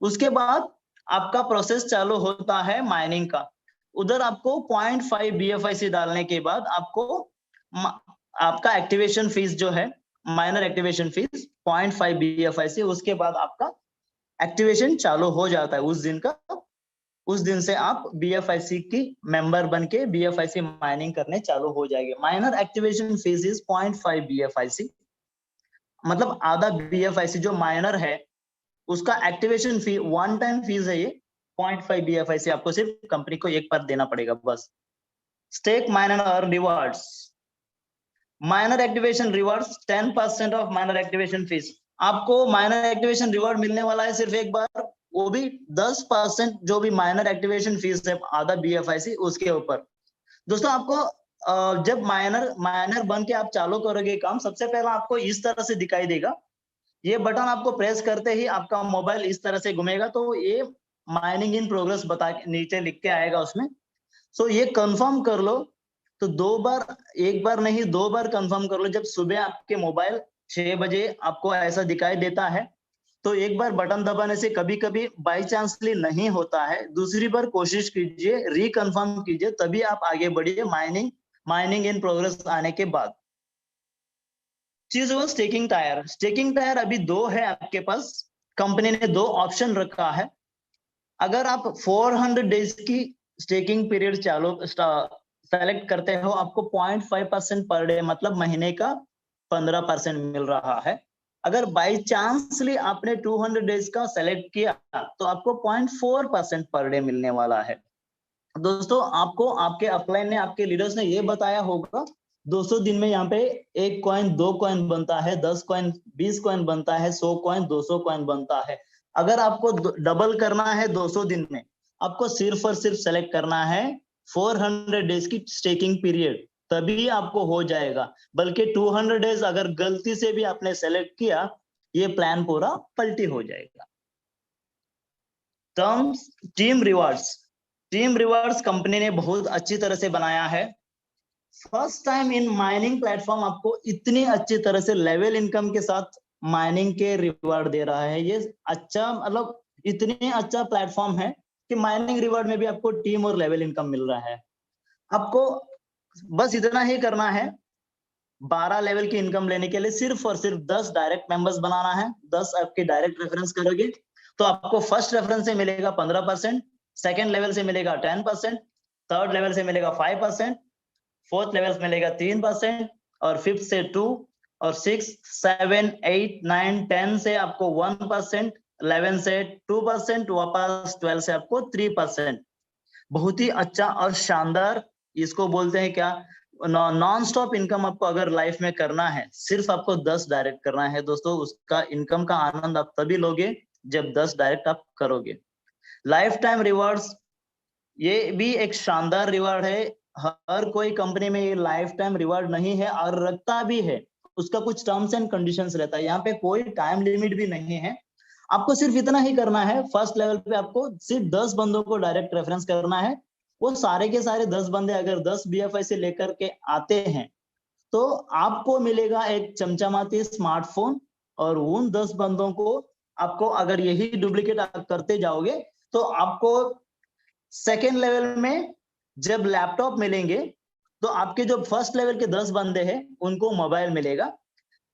उसके बाद आपका प्रोसेस चालू होता है माइनिंग का। उधर आपको 0.5 BFIC डालने के बाद आपको आपका एक्टिवेशन फीस जो है, माइनर एक्टिवेशन फीस 0.5 BFIC, उसके बाद आपका एक्टिवेशन चालू हो जाता है उस दिन का। उस दिन से आप BFIC की मेंबर बन के BFIC माइनिंग करने चालू हो जाएंगे। Minor activation fees is 0.5 BFIC, मतलब आधा BFIC जो माइनर है उसका एक्टिवेशन फी, वन टाइम फीस है ये 0.5 BFIC। आपको सिर्फ कंपनी को एक बार देना पड़ेगा बस। स्टेक माइनर और rewards, minor activation rewards 10% of minor activation fees. आपको माइनर एक्टिवेशन रिवार्ड मिलने वाला है सिर्फ एक बार, वो भी 10% जो भी माइनर एक्टिवेशन फीस है आधा BFIC उसके ऊपर। दोस्तों, आपको जब माइनर बन के आप चालू करोगे काम, सबसे पहला आपको इस तरह से दिखाई देगा। ये बटन आपको प्रेस करते ही आपका मोबाइल इस तरह से घूमेगा, तो ये माइनिंग इन प्रोग्रेस बता के नीचे लिख के आएगा उसमें। सो ये कंफर्म कर लो, तो 2 बार, एक बार नहीं 2 बार कंफर्म कर लो। जब सुबह आपके मोबाइल 6 बजे आपको ऐसा दिखाई देता है, तो एक बार बटन दबाने से कभी कभी बाई चांसली नहीं होता है, दूसरी बार कोशिश कीजिए, रिकन्फर्म कीजिए, तभी आप आगे बढ़िए माइनिंग इन प्रोग्रेस आने के बाद। चीज वो स्टेकिंग टायर अभी 2 है आपके पास। कंपनी ने 2 ऑप्शन रखा है। अगर आप 400 डेज की स्टेकिंग पीरियड सेलेक्ट करते हो, आपको 0.5% पर डे, मतलब महीने का 15% मिल रहा है। अगर बाई चांसली आपने 200 डेज का सेलेक्ट किया तो आपको 0.4% पर डे मिलने वाला है। दोस्तों आपको आपके अपलाइन ने, आपके लीडर्स ने ये बताया होगा 200 दिन में यहाँ पे 1 कॉइन 2 कॉइन बनता है, 10 कॉइन 20 कॉइन बनता है, 100 कॉइन 200 कॉइन बनता है। अगर आपको डबल करना है 200 दिन में, आपको सिर्फ और सिर्फ सेलेक्ट करना है 400 डेज की स्टेकिंग पीरियड, तभी आपको हो जाएगा। बल्कि 200 डेज अगर गलती से भी आपने सेलेक्ट किया, ये प्लान पूरा पलटी हो जाएगा। टर्म्स टीम रिवार्ड्स कंपनी ने बहुत अच्छी तरह से बनाया है। First time in mining platform आपको इतनी अच्छी तरह से लेवल इनकम के साथ माइनिंग के रिवार्ड दे रहा है। ये अच्छा, मतलब इतने अच्छा प्लेटफॉर्म है कि माइनिंग रिवार्ड में भी आपको टीम और लेवल इनकम मिल रहा है। आपको बस इतना ही करना है, 12 लेवल की इनकम लेने के लिए सिर्फ और सिर्फ 10 डायरेक्ट मेंबर्स बनाना है। 10 आपके डायरेक्ट रेफरेंस करोगे तो आपको फर्स्ट रेफरेंस से मिलेगा 15%, सेकेंड लेवल से मिलेगा 10%, थर्ड लेवल से मिलेगा 5%, फोर्थ लेवल से मिलेगा 3%, और फिफ्थ से 2, और 6, 7, 8, 9, 10 से आपको 1%, 11 से 2%, वापस 12 से आपको 3%। बहुत ही अच्छा और शानदार, इसको बोलते हैं क्या, नॉन स्टॉप इनकम आपको अगर लाइफ में करना है, सिर्फ आपको 10 डायरेक्ट करना है दोस्तों। उसका इनकम का आनंद आप तभी लोगे जब 10 डायरेक्ट आप करोगे। लाइफ टाइम रिवार्ड्स, ये भी एक शानदार रिवार्ड है। हर कोई कंपनी में ये लाइफ टाइम रिवार्ड नहीं है, और रखता भी है, उसका कुछ टर्म्स एंड कंडीशंस रहता है। यहाँ पे कोई टाइम लिमिट भी नहीं है। आपको सिर्फ इतना ही करना है, फर्स्ट लेवल पे आपको सिर्फ 10 बंदों को डायरेक्ट रेफरेंस करना है। वो सारे के सारे 10 बंदे अगर 10 BFI से लेकर के आते हैं तो आपको मिलेगा एक चमचमाती स्मार्टफोन, और उन 10 बंदों को आपको, अगर यही डुप्लीकेट आप करते जाओगे तो आपको सेकेंड लेवल में जब लैपटॉप मिलेंगे तो आपके जो फर्स्ट लेवल के 10 बंदे हैं उनको मोबाइल मिलेगा।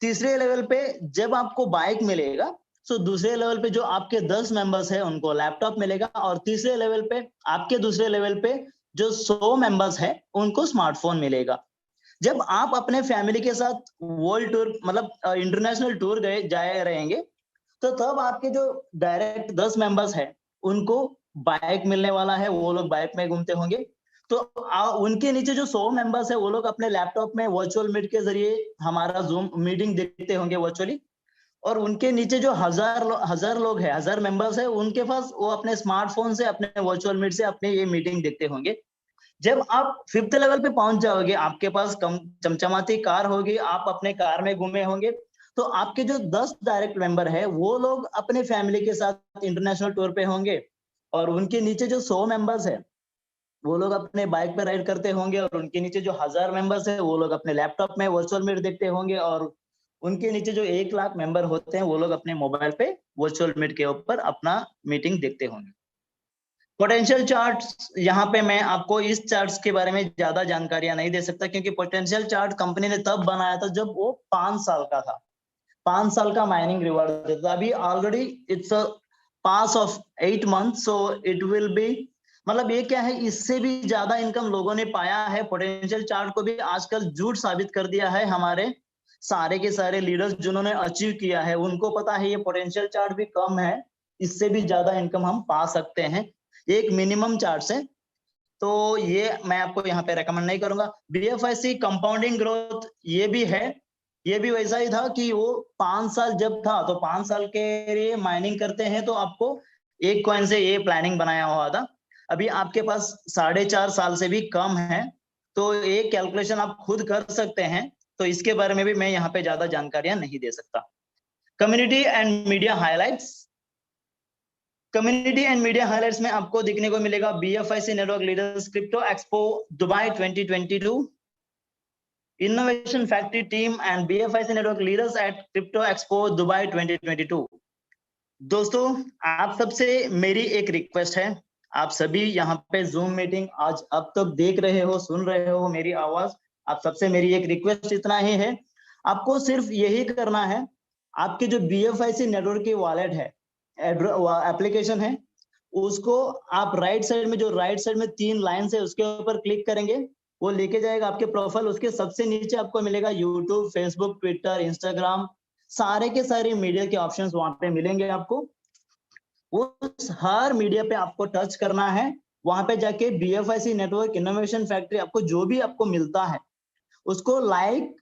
तीसरे लेवल पे जब आपको बाइक मिलेगा तो दूसरे लेवल पे जो आपके 10 मेंबर्स हैं उनको लैपटॉप मिलेगा, और तीसरे लेवल पे आपके दूसरे लेवल पे जो 100 मेंबर्स हैं उनको स्मार्टफोन मिलेगा। जब आप अपने फैमिली के साथ वर्ल्ड टूर, मतलब इंटरनेशनल टूर गए जाए रहेंगे, तो तब आपके जो डायरेक्ट 10 मेंबर्स हैं उनको बाइक मिलने वाला है, वो लोग बाइक में घूमते होंगे। तो उनके नीचे जो 100 मेंबर्स है वो लोग अपने लैपटॉप में वर्चुअल मीट के जरिए हमारा जूम मीटिंग देखते होंगे वर्चुअली, और उनके नीचे जो हजार लोग हैं, 1000 मेंबर्स है, उनके पास वो अपने स्मार्टफोन से, अपने वर्चुअल मीट से अपने ये मीटिंग देखते होंगे। जब आप 5th लेवल पे पहुंच जाओगे, आपके पास कम चमचमाती कार होगी, आप अपने कार में घूमे होंगे, तो आपके जो 10 डायरेक्ट मेंबर है वो लोग अपने फैमिली के साथ इंटरनेशनल टूर पे होंगे, और उनके नीचे जो 100 मेंबर्स है वो लोग अपने बाइक पे राइड करते होंगे, और उनके नीचे जो 1000 मेंबर्स है वो लोग अपने लैपटॉप में वर्चुअल मीट देखते होंगे, और उनके नीचे जो 1 लाख मेंबर होते हैं वो लोग अपने मोबाइल पे वर्चुअल मीट के ऊपर अपना मीटिंग देखते होंगे। पोटेंशियल चार्ट्स, यहाँ पे मैं आपको इस चार्ट्स के बारे में ज्यादा जानकारियां नहीं दे सकता, क्योंकि पोटेंशियल चार्ट कंपनी ने तब बनाया था जब वो 5 साल का था। 5 साल का माइनिंग रिवार्ड देता था। अभी already it's a pass of 8 month, so it will be, मतलब ये क्या है, इससे भी ज्यादा इनकम लोगों ने पाया है। पोटेंशियल चार्ट को भी आजकल झूठ साबित कर दिया है हमारे सारे के सारे लीडर्स जिन्होंने अचीव किया है, उनको पता है ये पोटेंशियल चार्ट भी कम है, इससे भी ज्यादा इनकम हम पा सकते हैं एक मिनिमम चार्ट से। तो ये मैं आपको यहाँ पे रेकमेंड नहीं करूंगा। BFIC कंपाउंडिंग ग्रोथ ये भी है, ये भी वैसा ही था कि वो 5 साल जब था तो 5 साल के लिए माइनिंग करते हैं तो आपको 1 कॉइन से ये प्लानिंग बनाया हुआ था। अभी आपके पास 4.5 साल से भी कम है, तो ये कैलकुलेशन आप खुद कर सकते हैं। तो इसके बारे में भी मैं यहाँ पे ज्यादा जानकारियां नहीं दे सकता। Community and media highlights, community and media highlights में आपको दिखने को मिलेगा BFIC network leaders crypto expo Dubai 2022, innovation factory team and BFIC network leaders at crypto expo Dubai 2022। दोस्तों आप सबसे मेरी एक रिक्वेस्ट है, आप सभी यहाँ पे जूम मीटिंग आज अब तक देख रहे हो, सुन रहे हो मेरी आवाज, आप सबसे मेरी एक रिक्वेस्ट इतना ही है, आपको सिर्फ यही करना है, आपके जो BFIC नेटवर्क की वॉलेट है, एप्लीकेशन है, उसको आप राइट साइड में, जो राइट साइड में 3 लाइन है उसके ऊपर क्लिक करेंगे, वो लेके जाएगा आपके प्रोफाइल। उसके सबसे नीचे आपको मिलेगा यूट्यूब, फेसबुक, ट्विटर, इंस्टाग्राम, सारे के सारे मीडिया के ऑप्शंस वहां पे मिलेंगे आपको। उस हर मीडिया पे आपको टच करना है, वहां पे जाके BFIC नेटवर्क इनोवेशन फैक्ट्री आपको जो भी आपको मिलता है उसको लाइक,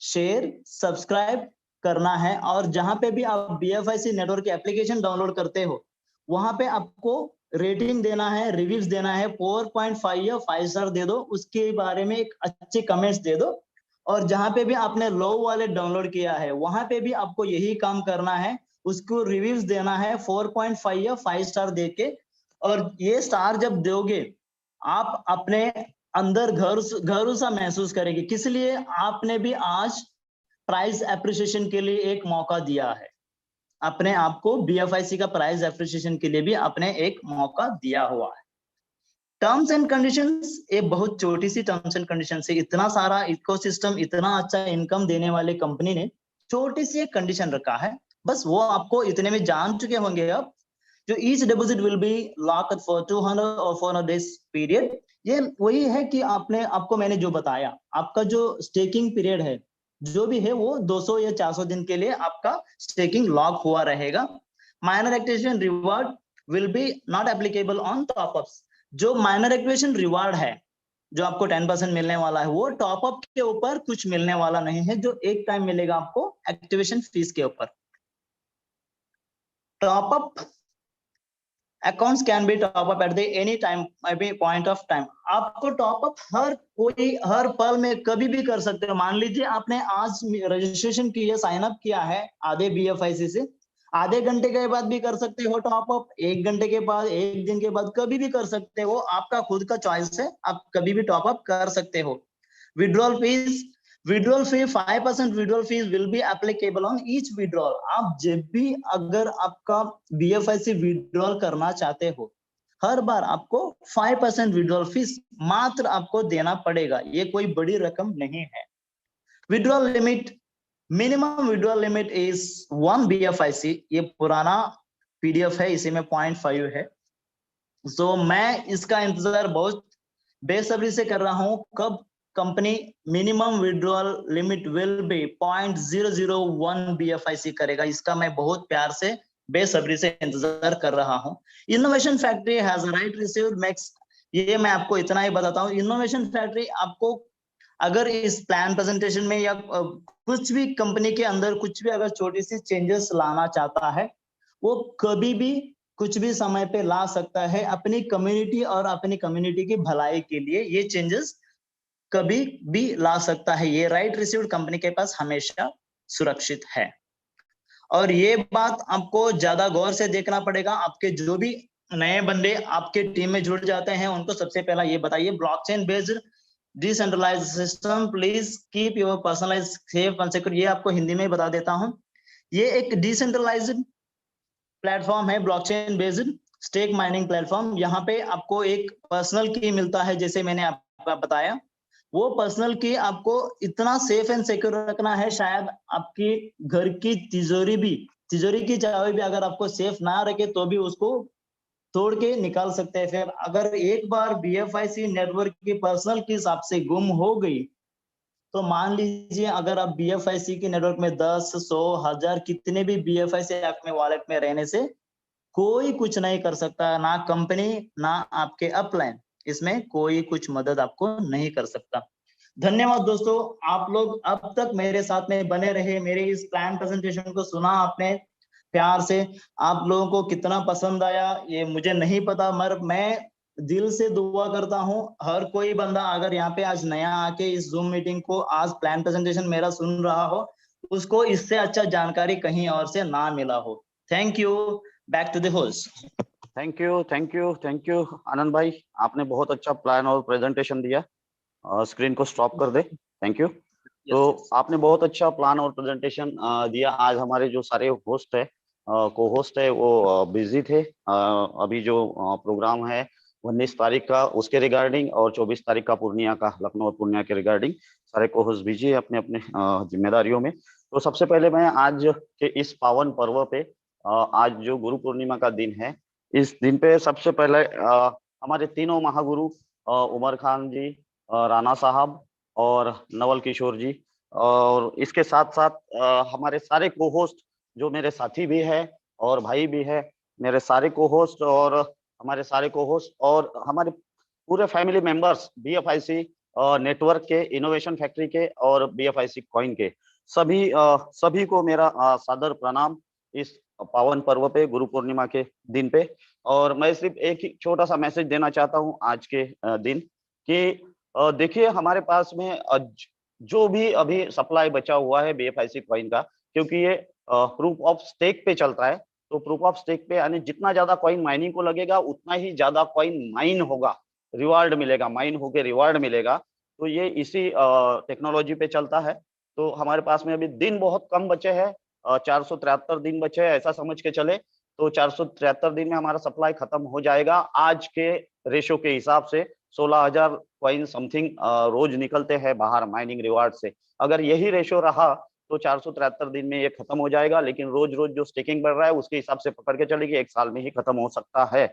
शेयर, सब्सक्राइब करना है। और जहां पे भी आप BFIC नेटवर्क की एप्लीकेशन डाउनलोड करते हो वहां पे आपको रेटिंग देना है, रिव्यूज देना है, 4.5 या 5 स्टार दे दो, उसके बारे में एक अच्छे कमेंट्स दे दो। और जहां पे भी आपने लो वाले डाउनलोड किया है वहां पे भी आपको यही काम करना है, उसको रिव्यूज देना है 4.5 या 5 स्टार देके। और ये स्टार जब दोगे आप अपने अंदर घर सा महसूस करेंगे, किस लिए आपने भी आज प्राइस एप्रिसिएशन के लिए एक मौका दिया है, अपने आप को BFIC का प्राइस एप्रिसिएशन के लिए भी आपने एक मौका दिया हुआ है। टर्म्स एंड कंडीशंस, ये बहुत छोटी सी टर्म्स एंड कंडीशन है। इतना सारा इकोसिस्टम, इतना अच्छा इनकम देने वाले कंपनी ने छोटी सी एक कंडीशन रखा है, बस वो आपको इतने में जान चुके होंगे अब, जो each deposit will be locked for 200 और 400 डेज पीरियड। ये वही है कि आपको मैंने जो बताया, आपका जो स्टेकिंग पीरियड है जो भी है वो 200 या 400 दिन के लिए आपका स्टेकिंग लॉक हुआ रहेगा। Minor activation reward will be not applicable on top ups. जो माइनर एक्टिवेशन रिवार्ड है जो आपको 10% मिलने वाला है वो टॉप अप के ऊपर कुछ मिलने वाला नहीं है, जो एक टाइम मिलेगा आपको एक्टिवेशन फीस के ऊपर। Top up accounts can be top up at the any time, point of time. आपको टॉप अप हर पल में कभी भी कर सकते हो। मान लीजिए आपने आज रजिस्ट्रेशन किया, साइन अप किया है आधे BFIC से, आधे घंटे के बाद भी कर सकते हो टॉप अप, 1 घंटे के बाद, 1 दिन के बाद, कभी भी कर सकते हो। आपका खुद का चॉइस है, आप कभी भी टॉप अप कर सकते हो। Withdrawal fees, withdrawal fee 5% withdrawal fees will be applicable on each withdrawal. आप जब भी अगर आपका BFIC विड्रॉल करना चाहते हो हर बार आपको 5% विड्रॉल फीस मात्र आपको देना पड़ेगा, ये कोई बड़ी रकम नहीं है। Withdrawal limit, minimum withdrawal limit is 1 BFIC। ये पुराना PDF है, इसी में 0.5 है। सो मैं इसका इंतजार बहुत बेसब्री से कर रहा हूं, कब company minimum withdrawal limit will be 0.001 BFIC करेगा, इसका मैं बहुत प्यार से बेसब्री से इंतजार कर रहा हूं। Innovation factory has right received max, ये मैं आपको इतना ही बताता हूं। इनोवेशन फैक्ट्री आपको अगर इस प्लान प्रेजेंटेशन में या कुछ भी कंपनी के अंदर कुछ भी अगर छोटी सी चेंजेस लाना चाहता है वो कभी भी कुछ भी समय पे ला सकता है अपनी कम्युनिटी और अपनी कम्युनिटी की भलाई के लिए। ये चेंजेस कभी भी ला सकता है, ये राइट रिसीव्ड कंपनी के पास हमेशा सुरक्षित है। और ये बात आपको ज्यादा गौर से देखना पड़ेगा। आपके जो भी नए बंदे आपके टीम में जुड़ जाते हैं उनको सबसे पहला ये बताइए, blockchain based decentralised system, please keep your personalised, safe and secure. ये आपको हिंदी में बता देता हूं, ये एक डिसेंट्रलाइज्ड प्लेटफॉर्म है, blockchain based stake mining platform. यहाँ पे आपको एक पर्सनल की मिलता है, जैसे मैंने आपको बताया, वो पर्सनल की आपको इतना सेफ एंड सिक्योर रखना है, शायद आपकी घर की तिजोरी की चाबी भी अगर आपको सेफ ना रखे तो भी उसको तोड़ के निकाल सकते हैं। फिर अगर एक बार BFIC नेटवर्क की पर्सनल की आपसे गुम हो गई तो मान लीजिए अगर आप BFIC की नेटवर्क में 10, 100, 1000 कितने भी BFIC आपके वॉलेट में रहने से कोई कुछ नहीं कर सकता, ना कंपनी ना आपके अपलाइन, इसमें कोई कुछ मदद आपको नहीं कर सकता। धन्यवाद दोस्तों, आप लोग अब तक मेरे साथ में बने रहे, मेरे इस प्लान प्रेजेंटेशन को सुना आपने प्यार से। आप लोगों को कितना पसंद आया ये मुझे नहीं पता, मगर मैं दिल से दुआ करता हूं हर कोई बंदा अगर यहाँ पे आज नया आके इस जूम मीटिंग को आज प्लान प्रेजेंटेशन मेरा सुन रहा हो उसको इससे अच्छा जानकारी कहीं और से ना मिला हो। Thank you, back to the host. Thank you Anand भाई, आपने बहुत अच्छा प्लान और प्रेजेंटेशन दिया। स्क्रीन को स्टॉप कर दे, थैंक यू। तो आपने बहुत अच्छा प्लान और प्रेजेंटेशन दिया। आज हमारे जो सारे होस्ट है, को होस्ट है, वो बिजी थे। अभी जो प्रोग्राम है 19 तारीख का उसके रिगार्डिंग और 24 तारीख का पूर्णिया का, लखनऊ और पूर्णिया के रिगार्डिंग सारे को होस्ट बिजी है अपने अपने जिम्मेदारियों में। तो सबसे पहले मैं आज के इस पावन पर्व पे, आज जो गुरु पूर्णिमा का दिन है, इस दिन पे सबसे पहले हमारे तीनों महागुरु उमर खान जी, राणा साहब और नवल किशोर जी, और इसके साथ साथ हमारे सारे को होस्ट जो मेरे साथी भी है और भाई भी है, मेरे सारे को होस्ट और हमारे सारे को होस्ट और हमारे पूरे फैमिली मेंबर्स BFIC नेटवर्क के, इनोवेशन फैक्ट्री के और BFIC कॉइन के सभी को मेरा सादर प्रणाम इस पावन पर्व पे, गुरु पूर्णिमा के दिन पे। और मैं सिर्फ एक ही छोटा सा मैसेज देना चाहता हूँ आज के दिन कि देखिए हमारे पास में जो भी अभी सप्लाई बचा हुआ है BFIC कॉइन का, क्योंकि ये प्रूफ ऑफ स्टेक पे चलता है, तो प्रूफ ऑफ स्टेक पे यानी जितना ज्यादा कॉइन माइनिंग को लगेगा उतना ही ज्यादा कॉइन माइन होगा, रिवार्ड मिलेगा, माइन होके रिवार्ड मिलेगा। तो ये इसी टेक्नोलॉजी पे चलता है। तो हमारे पास में अभी दिन बहुत कम बचे हैं, 473 दिन बचे हैं ऐसा समझ के चले। तो 473 दिन में हमारा सप्लाई खत्म हो जाएगा। आज के रेशो के हिसाब से 16,000 कॉइन समथिंग रोज निकलते हैं बाहर माइनिंग रिवार्ड से। अगर यही रेशो रहा तो 473 दिन में ये खत्म हो जाएगा, लेकिन रोज रोज जो स्टेकिंग बढ़ रहा है उसके हिसाब से पकड़ के चलेगी 1 साल में ही खत्म हो सकता है।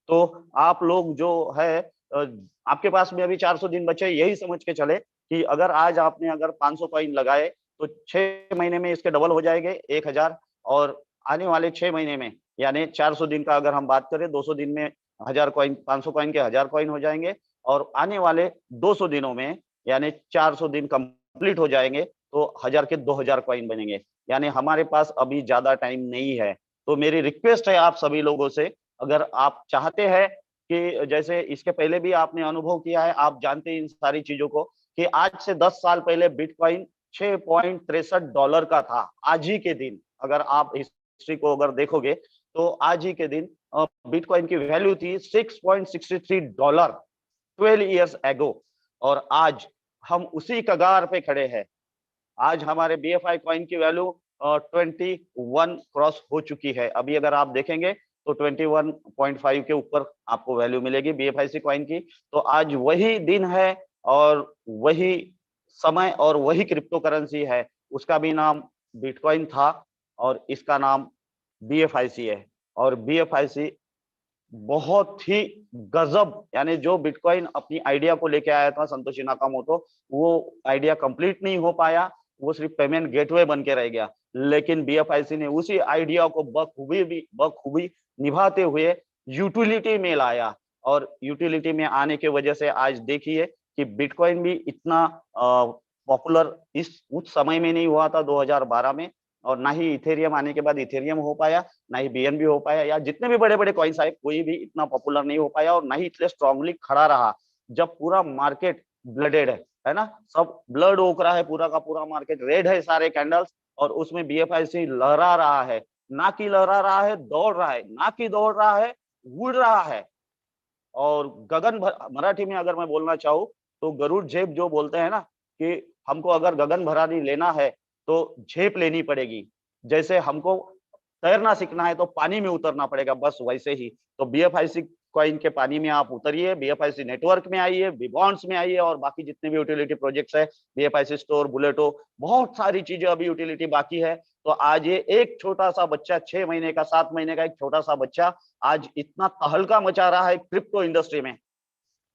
तो आप लोग जो है आपके पास में अभी 400 दिन बचे, यही समझ के चले कि अगर आज आपने अगर 500 कॉइन लगाए तो 6 महीने में इसके डबल हो जाएंगे 1000, और आने वाले 6 महीने में यानी 400 दिन का अगर हम बात करें, 200 दिन में 1000 कॉइन, 500 कॉइन के 1000 कॉइन हो जाएंगे, और आने वाले 200 दिनों में यानी 400 दिन कंप्लीट हो जाएंगे तो 1000 के 2000 कॉइन बनेंगे। यानी हमारे पास अभी ज्यादा टाइम नहीं है। तो मेरी रिक्वेस्ट है आप सभी लोगों से, अगर आप चाहते हैं कि जैसे इसके पहले भी आपने अनुभव किया है, आप जानते हैं इन सारी चीजों को, कि आज से 10 साल पहले बिटकॉइन $6.63 का था। आज ही के दिन अगर आप हिस्ट्री को अगर देखोगे तो आज ही के दिन बिटकॉइन की वैल्यू थी $6.63 12 इयर्स एगो, और आज हम उसी कगार पे खड़े हैं। आज हमारे BFI कॉइन की वैल्यू 21 क्रॉस हो चुकी है। अभी अगर आप देखेंगे तो 21.5 के ऊपर आपको वैल्यू मिलेगी BFIC कॉइन की। तो आज वही दिन है और वही समय और वही क्रिप्टो करेंसी है, उसका भी नाम बिटकॉइन था और इसका नाम BFIC है। और BFIC बहुत ही गजब, यानी जो बिटकॉइन अपनी आइडिया को लेके आया था संतोशी नाकामोटो, वो आइडिया कंप्लीट नहीं हो पाया, वो सिर्फ पेमेंट गेटवे बन के रह गया। लेकिन BFIC ने उसी आइडिया को बखूबी निभाते हुए यूटिलिटी में लाया, और यूटिलिटी में आने की वजह से आज देखिए कि बिटकॉइन भी इतना पॉपुलर उस समय में नहीं हुआ था 2012 में, और ना ही इथेरियम आने के बाद इथेरियम हो पाया, ना ही BNB हो पाया, या जितने भी बड़े बड़े कॉइन्स आए कोई भी इतना पॉपुलर नहीं हो पाया, और ना ही इतने स्ट्रांगली खड़ा रहा जब पूरा मार्केट ब्लडेड है ना, सब ब्लड ओक रहा है, पूरा का पूरा मार्केट रेड है, सारे कैंडल्स, और उसमें BFIC लहरा रहा है, ना कि लहरा रहा है, दौड़ रहा है, ना कि दौड़ रहा है, उड़ रहा है। और मराठी में अगर मैं बोलना चाहूँ तो गरुड़ झेप जो बोलते हैं ना, कि हमको अगर गगन भरारी लेना है तो झेप लेनी पड़ेगी, जैसे हमको तैरना सीखना है तो पानी में उतरना पड़ेगा, बस वैसे ही। तो BFIC कॉइन के पानी में आप उतरिए, BFIC नेटवर्क में आइए, बिबॉन्ड्स में आइए, और बाकी जितने भी यूटिलिटी प्रोजेक्ट्स है, BFIC स्टोर, बुलेटो, बहुत सारी चीजें अभी यूटिलिटी बाकी है। तो आज ये एक छोटा सा बच्चा, 6 महीने का, 7 महीने का एक छोटा सा बच्चा आज इतना तहलका मचा रहा है क्रिप्टो इंडस्ट्री में।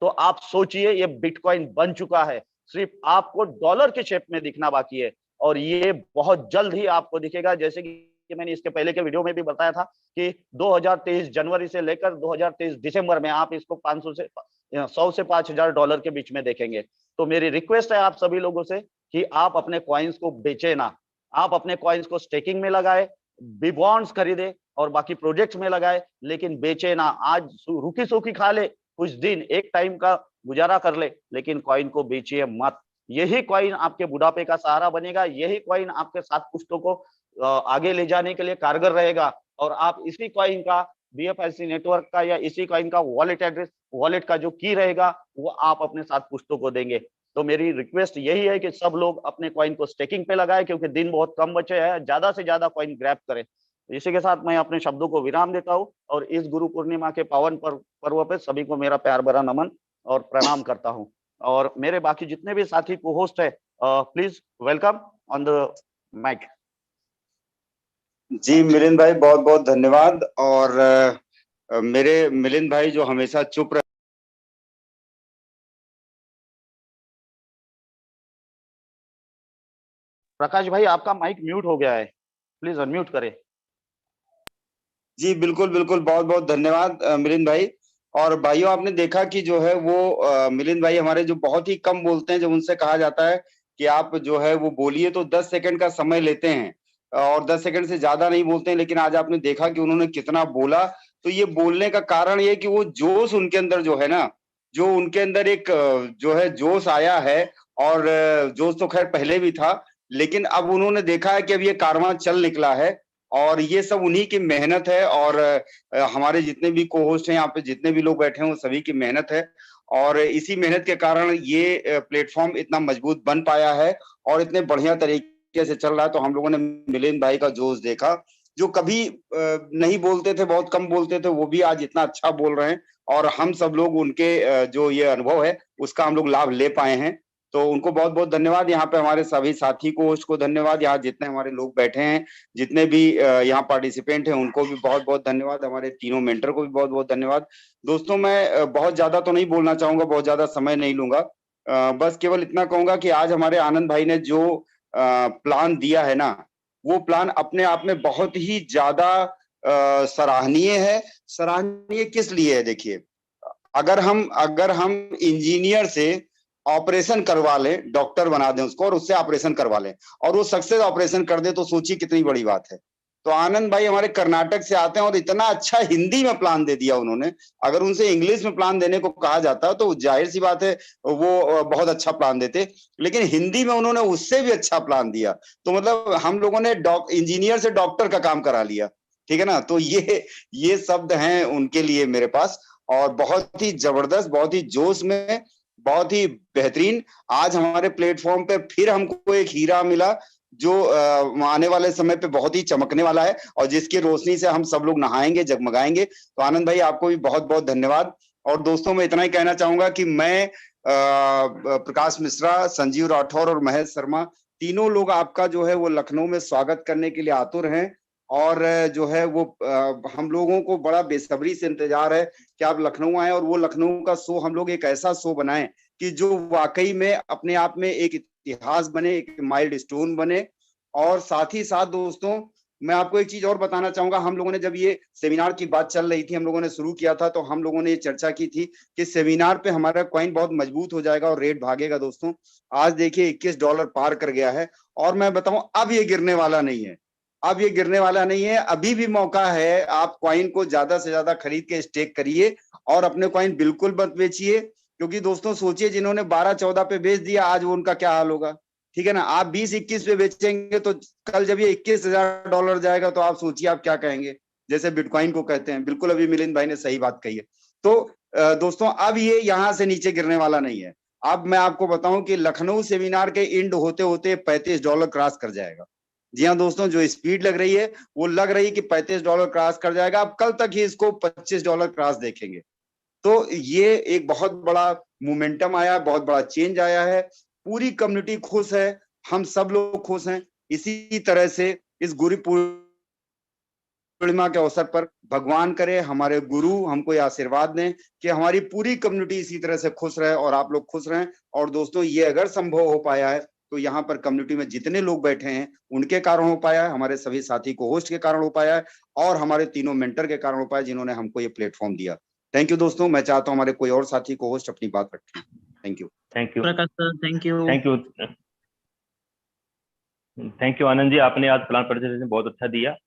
तो आप सोचिए ये बिटकॉइन बन चुका है, सिर्फ आपको डॉलर के शेप में दिखना बाकी है, और ये बहुत जल्द ही आपको दिखेगा। जैसे कि मैंने इसके पहले के वीडियो में भी बताया था कि 2023 जनवरी से लेकर 2023 दिसंबर में आप इसको 500 से 100 से $5,000 के बीच में देखेंगे। तो मेरी रिक्वेस्ट है आप सभी लोगों से कि आप अपने कॉइन्स को बेचे ना, आप अपने कॉइन्स को स्टेकिंग में लगाए, बॉन्ड्स खरीदे और बाकी प्रोजेक्ट्स में लगाए, लेकिन बेचे ना। आज रूखी सूखी खा ले, कुछ दिन एक टाइम का गुजारा कर ले, लेकिन कॉइन को बेचिए मत। यही कॉइन आपके बुढ़ापे का सहारा बनेगा, यही कॉइन आपके 7 पुश्तों को आगे ले जाने के लिए कारगर रहेगा, और आप इसी कॉइन का BFIC नेटवर्क का या इसी कॉइन का वॉलेट एड्रेस, वॉलेट का जो की रहेगा वो आप अपने 7 पुश्तों को देंगे। तो मेरी रिक्वेस्ट यही है कि सब लोग अपने कॉइन को स्टेकिंग पे लगाए, क्योंकि दिन बहुत कम बचे हैं, ज्यादा से ज्यादा कॉइन ग्रैब करें। इसी के साथ मैं अपने शब्दों को विराम देता हूँ, और इस गुरु पूर्णिमा के पावन पर्व पे सभी को मेरा प्यार भरा नमन और प्रणाम करता हूँ। और मेरे बाकी जितने भी साथी को होस्ट है, please welcome on the mic. जी मिलिंद भाई, बहुत बहुत धन्यवाद। और मेरे मिलिंद भाई जो हमेशा चुप प्रकाश भाई आपका माइक म्यूट हो गया है, प्लीज अनम्यूट करें। जी बिल्कुल बिल्कुल, बहुत बहुत धन्यवाद मिलिंद भाई। और भाइयों, आपने देखा कि जो है वो मिलिंद भाई हमारे जो बहुत ही कम बोलते हैं, जब उनसे कहा जाता है कि आप जो है वो बोलिए तो 10 सेकंड का समय लेते हैं और 10 सेकंड से ज्यादा नहीं बोलते हैं। लेकिन आज आपने देखा कि उन्होंने कितना बोला। तो ये बोलने का कारण ये कि वो जोश उनके अंदर जो है ना, जो उनके अंदर एक जो है जोश आया है। और जोश तो खैर पहले भी था, लेकिन अब उन्होंने देखा है कि अब ये कारवां चल निकला है और ये सब उन्हीं की मेहनत है। और हमारे जितने भी को होस्ट हैं यहाँ पे, जितने भी लोग बैठे हैं, वो सभी की मेहनत है। और इसी मेहनत के कारण ये प्लेटफॉर्म इतना मजबूत बन पाया है और इतने बढ़िया तरीके से चल रहा है। तो हम लोगों ने मिलिंद भाई का जोश देखा, जो कभी नहीं बोलते थे, बहुत कम बोलते थे, वो भी आज इतना अच्छा बोल रहे हैं। और हम सब लोग उनके जो ये अनुभव है उसका हम लोग लाभ ले पाए हैं। तो उनको बहुत बहुत धन्यवाद। यहाँ पे हमारे सभी साथी को होस्ट को धन्यवाद। यहाँ जितने हमारे लोग बैठे हैं, जितने भी यहाँ पार्टिसिपेंट हैं, उनको भी बहुत बहुत धन्यवाद। हमारे तीनों मेंटर को भी बहुत बहुत धन्यवाद। दोस्तों, मैं बहुत ज्यादा तो नहीं बोलना चाहूंगा, बहुत ज्यादा समय नहीं लूंगा। बस केवल इतना कहूंगा कि आज हमारे आनंद भाई ने जो प्लान दिया है ना, वो प्लान अपने आप में बहुत ही ज्यादा सराहनीय है। सराहनीय किस लिए है? देखिए, अगर हम इंजीनियर से ऑपरेशन करवा लें, डॉक्टर बना दें उसको और उससे ऑपरेशन करवा लें और वो सक्सेस ऑपरेशन कर दे, तो सोचिए कितनी बड़ी बात है। तो आनंद भाई हमारे कर्नाटक से आते हैं और इतना अच्छा हिंदी में प्लान दे दिया उन्होंने। अगर उनसे इंग्लिश में प्लान देने को कहा जाता तो जाहिर सी बात है वो बहुत अच्छा प्लान देते, लेकिन हिंदी में उन्होंने उससे भी अच्छा प्लान दिया। तो मतलब हम लोगों ने इंजीनियर से डॉक्टर का काम करा लिया, ठीक है ना। तो ये शब्द हैं उनके लिए मेरे पास। और बहुत ही जबरदस्त, बहुत ही जोश में, बहुत ही बेहतरीन। आज हमारे प्लेटफॉर्म पे फिर हमको एक हीरा मिला जो आने वाले समय पे बहुत ही चमकने वाला है और जिसकी रोशनी से हम सब लोग नहाएंगे, जगमगाएंगे। तो आनंद भाई, आपको भी बहुत बहुत धन्यवाद। और दोस्तों, मैं इतना ही कहना चाहूंगा कि मैं प्रकाश मिश्रा, संजीव राठौर और महेश शर्मा, तीनों लोग आपका जो है वो लखनऊ में स्वागत करने के लिए आतुर हैं। और जो है वो हम लोगों को बड़ा बेसब्री से इंतजार है कि आप लखनऊ आए और वो लखनऊ का शो हम लोग एक ऐसा शो बनाएं कि जो वाकई में अपने आप में एक इतिहास बने, एक माइलस्टोन बने। और साथ ही साथ दोस्तों, मैं आपको एक चीज और बताना चाहूंगा। हम लोगों ने जब ये सेमिनार की बात चल रही थी, हम लोगों ने शुरू किया था, तो हम लोगों ने ये चर्चा की थी कि सेमिनार पे हमारा कॉइन बहुत मजबूत हो जाएगा और रेट भागेगा। दोस्तों, आज देखिए $21 पार कर गया है और मैं बताऊं, अब ये गिरने वाला नहीं है। अब ये गिरने वाला नहीं है, अभी भी मौका है। आप कॉइन को ज्यादा से ज्यादा खरीद के स्टेक करिए और अपने कॉइन बिल्कुल मत बेचिए। क्योंकि दोस्तों सोचिए, जिन्होंने 12-14 पे बेच दिया, आज वो उनका क्या हाल होगा, ठीक है ना। आप 20-21 पे बेचेंगे तो कल जब ये $21,000 जाएगा तो आप सोचिए आप क्या कहेंगे, जैसे बिटकॉइन को कहते हैं। बिल्कुल अभी मिलिंद भाई ने सही बात कही है। तो दोस्तों, अब ये यहां से नीचे गिरने वाला नहीं है। अब मैं आपको बताऊं कि लखनऊ सेमिनार के एंड होते होते $35 क्रॉस कर जाएगा। जी हाँ दोस्तों, जो स्पीड लग रही है वो लग रही है कि $35 क्रॉस कर जाएगा। अब कल तक ही इसको $25 क्रॉस देखेंगे। तो ये एक बहुत बड़ा मोमेंटम आया, बहुत बड़ा चेंज आया है। पूरी कम्युनिटी खुश है, हम सब लोग खुश हैं। इसी तरह से इस गुरु पूर्णिमा के अवसर पर भगवान करे, हमारे गुरु हमको ये आशीर्वाद दें कि हमारी पूरी कम्युनिटी इसी तरह से खुश रहे और आप लोग खुश रहें। और दोस्तों, ये अगर संभव हो पाया है तो यहाँ पर कम्युनिटी में जितने लोग बैठे हैं उनके कारण हो पाया है, हमारे सभी साथी को होस्ट के कारण हो पाया है और हमारे तीनों मेंटर के कारण हो पाया, जिन्होंने हमको ये प्लेटफॉर्म दिया। थैंक यू दोस्तों। मैं चाहता हूँ हमारे कोई और साथी को होस्ट अपनी बात रखें। Thank you. Thank you Prakash sir, thank you. Thank you thank you Anand ji, आपने आज प्लान प्रेजेंटेशन बहुत अच्छा दिया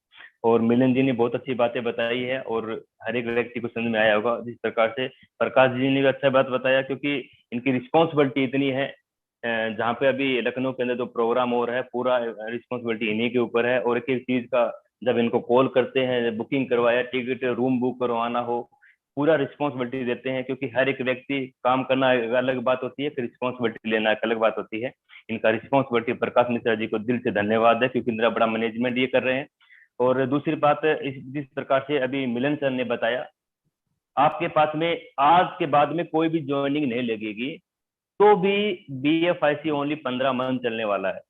और मिलन जी ने बहुत अच्छी बातें बताई है और हर एक व्यक्ति को समझ में आया होगा। जिस प्रकार से प्रकाश जी ने भी अच्छा बात बताया, क्योंकि इनकी रिस्पॉन्सिबिलिटी इतनी है। जहाँ पे अभी लखनऊ के अंदर जो प्रोग्राम हो रहा है, पूरा रिस्पॉन्सिबिलिटी इन्हीं के ऊपर है। और एक एक चीज का जब इनको कॉल करते हैं, बुकिंग करवाया, टिकट रूम बुक करवाना हो, पूरा रिस्पॉन्सिबिलिटी देते हैं। क्योंकि हर एक व्यक्ति काम करना अलग बात होती है, फिर रिस्पॉन्सिबिलिटी लेना एक अलग बात होती है। इनका रिस्पॉन्सिबिलिटी, प्रकाश मिश्रा जी को दिल से धन्यवाद है, क्योंकि इनका बड़ा मैनेजमेंट ये कर रहे हैं। और दूसरी बात, जिस प्रकार से अभी मिलन सर ने बताया, आपके पास में आज के बाद में कोई भी ज्वाइनिंग नहीं लगेगी तो भी BFIC ओनली 15 मंथ चलने वाला है।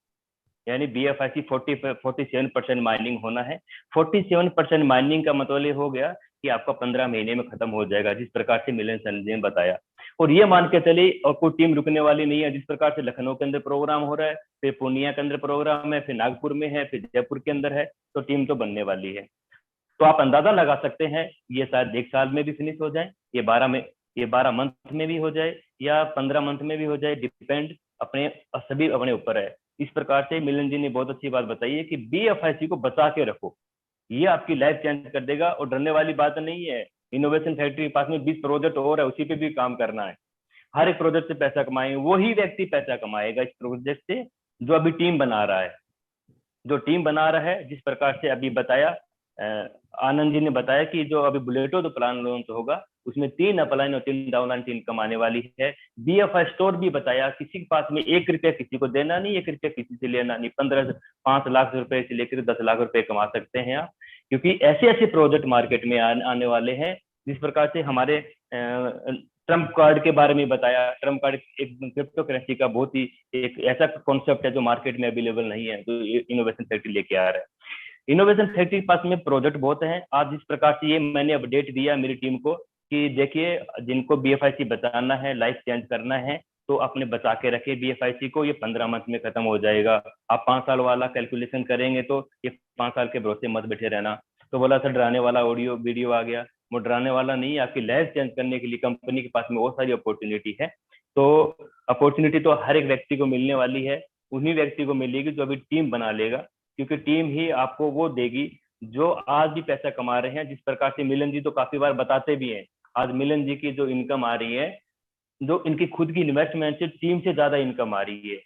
यानी BFIC 47% माइनिंग होना है। 47% माइनिंग का मतलब ये हो गया कि आपका 15 महीने में खत्म हो जाएगा, जिस प्रकार से मिलन सर ने बताया। और ये मान के चले और कोई टीम रुकने वाली नहीं है। जिस प्रकार से लखनऊ के अंदर प्रोग्राम हो रहा है, फिर पूर्णिया के अंदर प्रोग्राम है, फिर नागपुर में है, फिर जयपुर के अंदर है, तो टीम तो बनने वाली है। तो आप अंदाजा लगा सकते हैं ये शायद 1 साल में भी फिनिश हो जाए, ये 12 मंथ में भी हो जाए, या 15 मंथ में भी हो जाए, डिपेंड अपने सभी अपने ऊपर है। इस प्रकार से मिलन जी ने बहुत अच्छी बात बताई है कि BFIC को बचा के रखो, ये आपकी लाइफ चेंज कर देगा। और डरने वाली बात नहीं है। इनोवेशन फैक्ट्री के पास में 20 प्रोजेक्ट और है, उसी पे भी काम करना है। हर एक प्रोजेक्ट से पैसा कमाएंगे, वही व्यक्ति पैसा कमाएगा इस प्रोजेक्ट से जो अभी टीम बना रहा है। जो टीम बना रहा है, जिस प्रकार से अभी बताया आनंद जी ने बताया कि जो अभी बुलेटो जो प्लान लॉन्च होगा उसमें 3 अपलाइन और 3 डाउनलाइन टीम कमाने वाली है। BFI स्टोर भी बताया, किसी के पास में 1 रुपया किसी को देना नहीं, 1 रुपया किसी से लेना नहीं। 5 लाख रुपए से लेकर 10 लाख रुपए कमा सकते हैं आप, क्योंकि ऐसे ऐसे प्रोजेक्ट मार्केट में आने वाले हैं। जिस प्रकार से हमारे ट्रम्प कार्ड के बारे में बताया, ट्रम्प कार्ड एक क्रिप्टो करेंसी का बहुत ही एक ऐसा कॉन्सेप्ट है जो मार्केट में अवेलेबल नहीं है, तो इनोवेशन फैक्ट्री लेके आ रहा है। इनोवेशन फैक्ट्री के पास में प्रोजेक्ट बहुत हैं। आज जिस प्रकार से ये मैंने अपडेट दिया मेरी टीम को कि देखिए जिनको BFIC बचाना है, लाइफ चेंज करना है, तो अपने बचा के रखे BFIC को। ये 15 मंथ में खत्म हो जाएगा। आप 5 साल वाला कैलकुलेशन करेंगे तो ये 5 साल के भरोसे मत बैठे रहना। तो बोला सर डराने वाला ऑडियो वीडियो आ गया, वो डराने वाला नहीं, आपकी लाइफ चेंज करने के लिए कंपनी के पास में बहुत सारी अपॉर्चुनिटी है। तो अपॉर्चुनिटी तो हर एक व्यक्ति को मिलने वाली है, उन्हीं व्यक्ति को मिलेगी जो अभी टीम बना लेगा, क्योंकि टीम ही आपको वो देगी जो आज भी पैसा कमा रहे हैं। जिस प्रकार से मिलन जी तो काफी बार बताते भी हैं, आज मिलन जी की जो इनकम आ रही है, जो इनकी खुद की इन्वेस्टमेंट से टीम से ज्यादा इनकम आ रही है।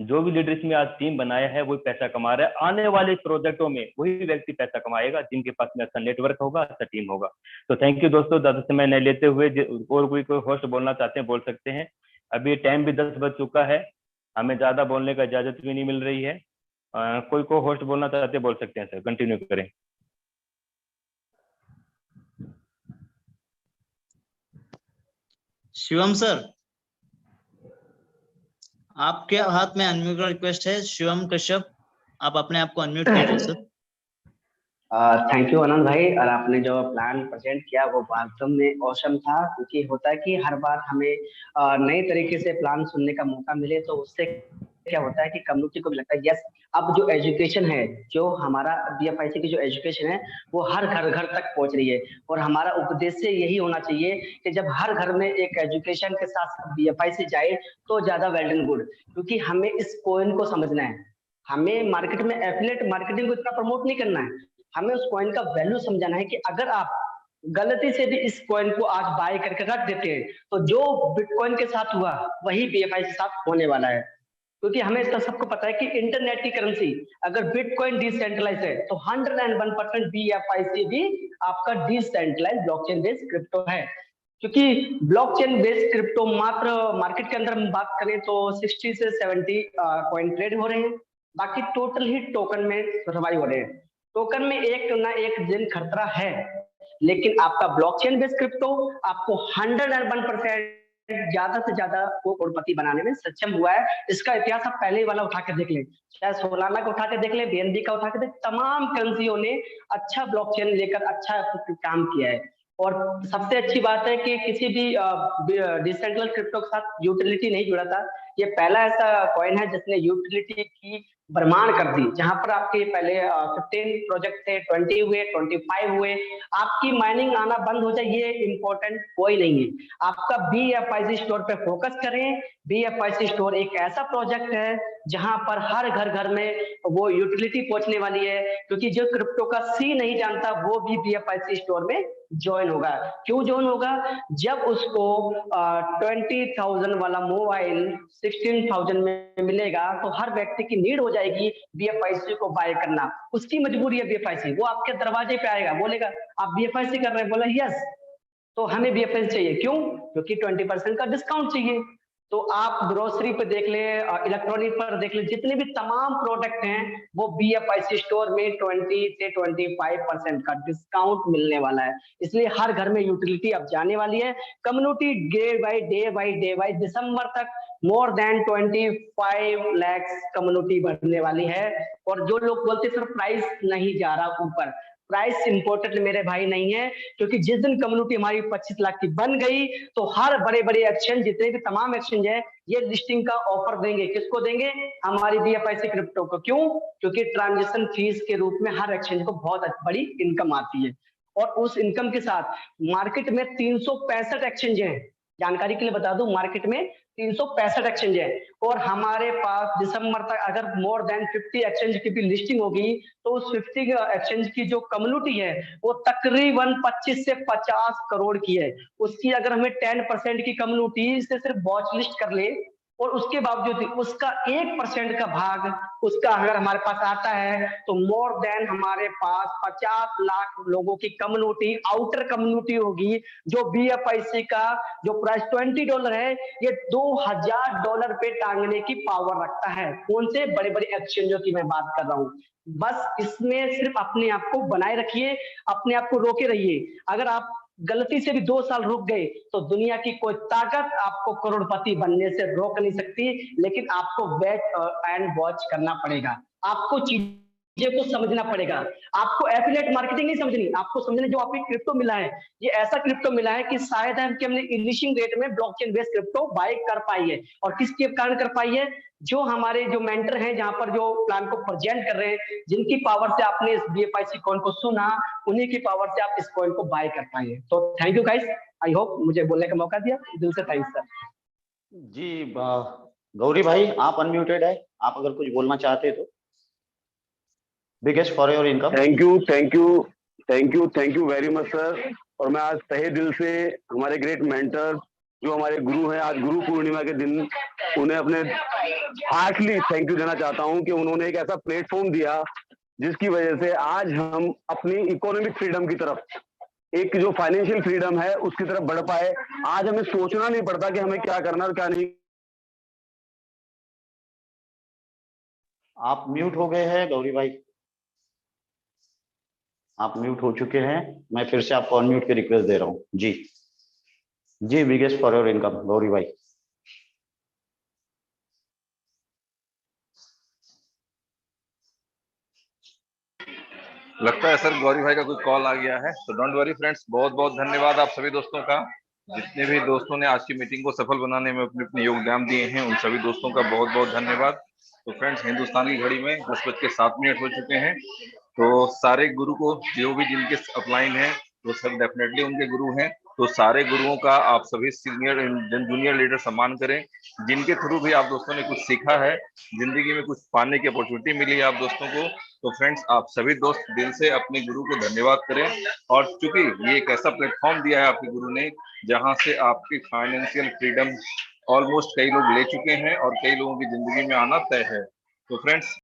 जो भी लीडर्स में आज टीम बनाया है वही पैसा कमा रहा है। आने वाले प्रोजेक्टों में वही व्यक्ति पैसा कमाएगा जिनके पास में अच्छा नेटवर्क होगा, अच्छा टीम होगा। तो थैंक यू दोस्तों, ज्यादा समय नहीं लेते हुए और कोई होस्ट बोलना चाहते हैं बोल सकते हैं। अभी टाइम भी 10 बज चुका है, हमें ज्यादा बोलने का इजाजत भी नहीं मिल रही है। कोई को होस्ट बोलना चाहते बोल सकते हैं सर, कंटिन्यू करें। शिवम सर, आपके हाथ में अनम्यूट का रिक्वेस्ट है। शिवम कश्यप, आप अपने आप को अनम्यूट कीजिए सर। थैंक यू आनंद भाई, और आपने जो प्लान प्रेजेंट किया वो वास्तव में ऑसम था। क्योंकि होता है कि हर बार हमें नए तरीके से प्लान सुनने का मौका मिले, तो उससे क्या होता है कि कम्युनिटी को भी लगता है यस, अब जो एजुकेशन है, जो हमारा BFIC की जो एजुकेशन है वो हर घर घर तक पहुंच रही है। और हमारा उद्देश्य यही होना चाहिए कि जब हर घर में एक एजुकेशन के साथ BFIC जाए तो ज्यादा वेल एंड गुड। क्योंकि हमें इस कॉइन को समझना है, हमें मार्केट में एफिलिएट मार्केटिंग को इतना प्रमोट नहीं करना है, हमें उस कॉइन का वैल्यू समझाना है कि अगर आप गलती से भी इस कॉइन को आज बाय करके रख देते हैं तो जो बिटकॉइन के साथ हुआ वही BFIC के साथ होने वाला है। क्योंकि हमें इसका सबको पता है कि इंटरनेट की करेंसी अगर बिटकॉइन डिसेंट्रलाइज है तो 101% BFIC भी आपका डिसेंट्रलाइज ब्लॉकचेन बेस्ड क्रिप्टो है। क्योंकि ब्लॉकचेन बेस्ड क्रिप्टो मात्र मार्केट के अंदर हम बात करें तो 60 से 70 कॉइन ट्रेड हो रहे हैं, बाकी टोटल ही टोकन में सर्वाइव हो रहे हैं। टोकन में एक ना एक दिन खतरा है, लेकिन आपका ब्लॉकचेन बेस्ड क्रिप्टो आपको 101% ज्यादा से ज्यादा वो करोड़पति बनाने में सक्षम हुआ है। इसका इतिहास आप पहले वाला उठा के देख लें, चाहे सोलाना का उठा के देख लें, BNB का उठा के देख, तमाम करेंसियों ने अच्छा ब्लॉकचेन लेकर अच्छा काम किया है। और सबसे अच्छी बात है कि किसी भी डिसेंट्रल क्रिप्टो के साथ यूटिलिटी नहीं जुड़ा था। ये पहला ऐसा कॉइन है जिसने यूटिलिटी की बरमान कर दी, जहां पर आपके पहले 15 प्रोजेक्ट थे, 20 हुए, 25 हुए। आपकी माइनिंग आना बंद हो जाए ये इंपॉर्टेंट कोई नहीं है, आपका BFIC स्टोर पे फोकस करें। BFIC स्टोर एक ऐसा प्रोजेक्ट है जहां पर हर घर घर में वो यूटिलिटी पहुंचने वाली है। क्योंकि जो क्रिप्टो का C नहीं जानता वो भी BFIC स्टोर में ज्वाइन होगा। क्यों ज्वाइन होगा? जब उसको 20,000 वाला मोबाइल 16,000 में मिलेगा तो हर व्यक्ति की नीड हो जाएगी BFIC को बाय करना, उसकी मजबूरी है BFIC। वो आपके दरवाजे पे आएगा, बोलेगा आप BFIC कर रहे हैं, बोला यस, तो हमें BFIC चाहिए। क्यों? क्योंकि 20% का डिस्काउंट चाहिए। तो आप ग्रोसरी पे देख ले, इलेक्ट्रॉनिक पर देख ले, जितने भी तमाम प्रोडक्ट हैं वो BFIC स्टोर में 20 से 25% का डिस्काउंट मिलने वाला है। इसलिए हर घर में यूटिलिटी अब जाने वाली है। कम्युनिटी डे बाय दिसंबर तक मोर देन 25 लाख कम्युनिटी बढ़ने वाली है। और जो लोग बोलते सर प्राइस नहीं जा रहा ऊपर, प्राइस इंपॉर्टेंट मेरे भाई नहीं है, क्योंकि जिस दिन कम्युनिटी हमारी 25 लाख की बन गई तो हर बड़े बड़े एक्सचेंज, जितने भी तमाम एक्सचेंज है, ये लिस्टिंग का ऑफर देंगे। किसको देंगे? हमारी BFIC क्रिप्टो को। क्यों? क्योंकि ट्रांजेक्शन फीस के रूप में हर एक्सचेंज को बहुत बड़ी इनकम आती है, और उस इनकम के साथ मार्केट में 365 एक्सचेंज हैं। जानकारी के लिए बता दूं, मार्केट में 365 एक्सचेंज है, और हमारे पास दिसंबर तक अगर मोर देन 50 एक्सचेंज की भी लिस्टिंग होगी तो उस 50 एक्सचेंज की जो कम्युनिटी है वो तकरीबन 25 से 50 करोड़ की है। उसकी अगर हमें 10% की कम्युनिटी से सिर्फ वॉच लिस्ट कर ले, और उसके बावजूद उसका 1% का भाग उसका अगर हमारे पास आता है, तो मोर देन हमारे पास 50 लाख लोगों की कम्युनिटी, आउटर कम्युनिटी होगी, जो BFIC का जो प्राइस $20 है, ये $2000 पे टांगने की पावर रखता है। कौन से? बड़े बड़े एक्सचेंजों की मैं बात कर रहा हूँ। बस इसमें सिर्फ अपने आप को बनाए रखिए, अपने आप को रोके रहिए। अगर आप गलती से भी 2 साल रुक गए तो दुनिया की कोई ताकत आपको करोड़पति बनने से रोक नहीं सकती, लेकिन आपको वेट एंड वॉच करना पड़ेगा। आपको चीजों को समझना पड़ेगा। आपको एफिलिएट मार्केटिंग नहीं समझनी, आपको समझना जो आपको क्रिप्टो मिला है, ये ऐसा क्रिप्टो मिला है कि शायद है कि हमने इनिशियल रेट में ब्लॉकचेन बेस्ड क्रिप्टो बाय कर पाई है। और किसके कारण कर पाई है? जो हमारे जो मेंटर हैं, जहां पर जो प्लान को प्रेजेंट कर रहे हैं, जिनकी पावर से आपने इस BFIC कॉइन को सुना, उन्हीं की पावर से आप इस कॉइन को बाय कर पाए। तो thank you guys, I hope मुझे बोलने का मौका दिया, दिल से थैंक्स सर। जी गौरी भाई, आप अनम्यूटेड है, आप अगर कुछ बोलना चाहते तो। Biggest for your income. Thank you very much sir. और मैं आज तहे दिल से हमारे ग्रेट मेंटर जो हमारे गुरु हैं, आज गुरु पूर्णिमा के दिन उन्हें अपने हार्टली थैंक यू देना चाहता हूं कि उन्होंने एक ऐसा प्लेटफॉर्म दिया जिसकी वजह से आज हम अपनी इकोनॉमिक फ्रीडम की तरफ, एक जो फाइनेंशियल फ्रीडम है उसकी तरफ बढ़ पाए। आज हमें सोचना नहीं पड़ता कि हमें क्या करना और क्या नहीं। आप म्यूट हो गए हैं गौरी भाई, आप म्यूट हो चुके हैं। मैं फिर से आपको अनम्यूट की रिक्वेस्ट दे रहा हूँ। जी जी, biggest for your income Gauri भाई। लगता है सर गौरी भाई का कोई कॉल आ गया है, तो डोंट वरी फ्रेंड्स। बहुत बहुत धन्यवाद आप सभी दोस्तों का, जितने भी दोस्तों ने आज की मीटिंग को सफल बनाने में अपने अपने योगदान दिए हैं, उन सभी दोस्तों का बहुत बहुत धन्यवाद। तो फ्रेंड्स, हिंदुस्तान की घड़ी में 10:07 हो चुके हैं। तो सारे गुरु को, जो भी जिनके अपलाइन है, वो सब डेफिनेटली उनके गुरु हैं। तो सारे गुरुओं का आप सभी सीनियर जूनियर लीडर सम्मान करें, जिनके थ्रू भी आप दोस्तों ने कुछ सीखा है, जिंदगी में कुछ पाने की अपॉर्चुनिटी मिली है आप दोस्तों को। तो फ्रेंड्स, आप सभी दोस्त दिल से अपने गुरु को धन्यवाद करें। और चूंकि ये एक ऐसा प्लेटफॉर्म दिया है आपके गुरु ने, जहां से आपकी फाइनेंशियल फ्रीडम ऑलमोस्ट कई लोग ले चुके हैं और कई लोगों की जिंदगी में आना तय है। तो फ्रेंड्स,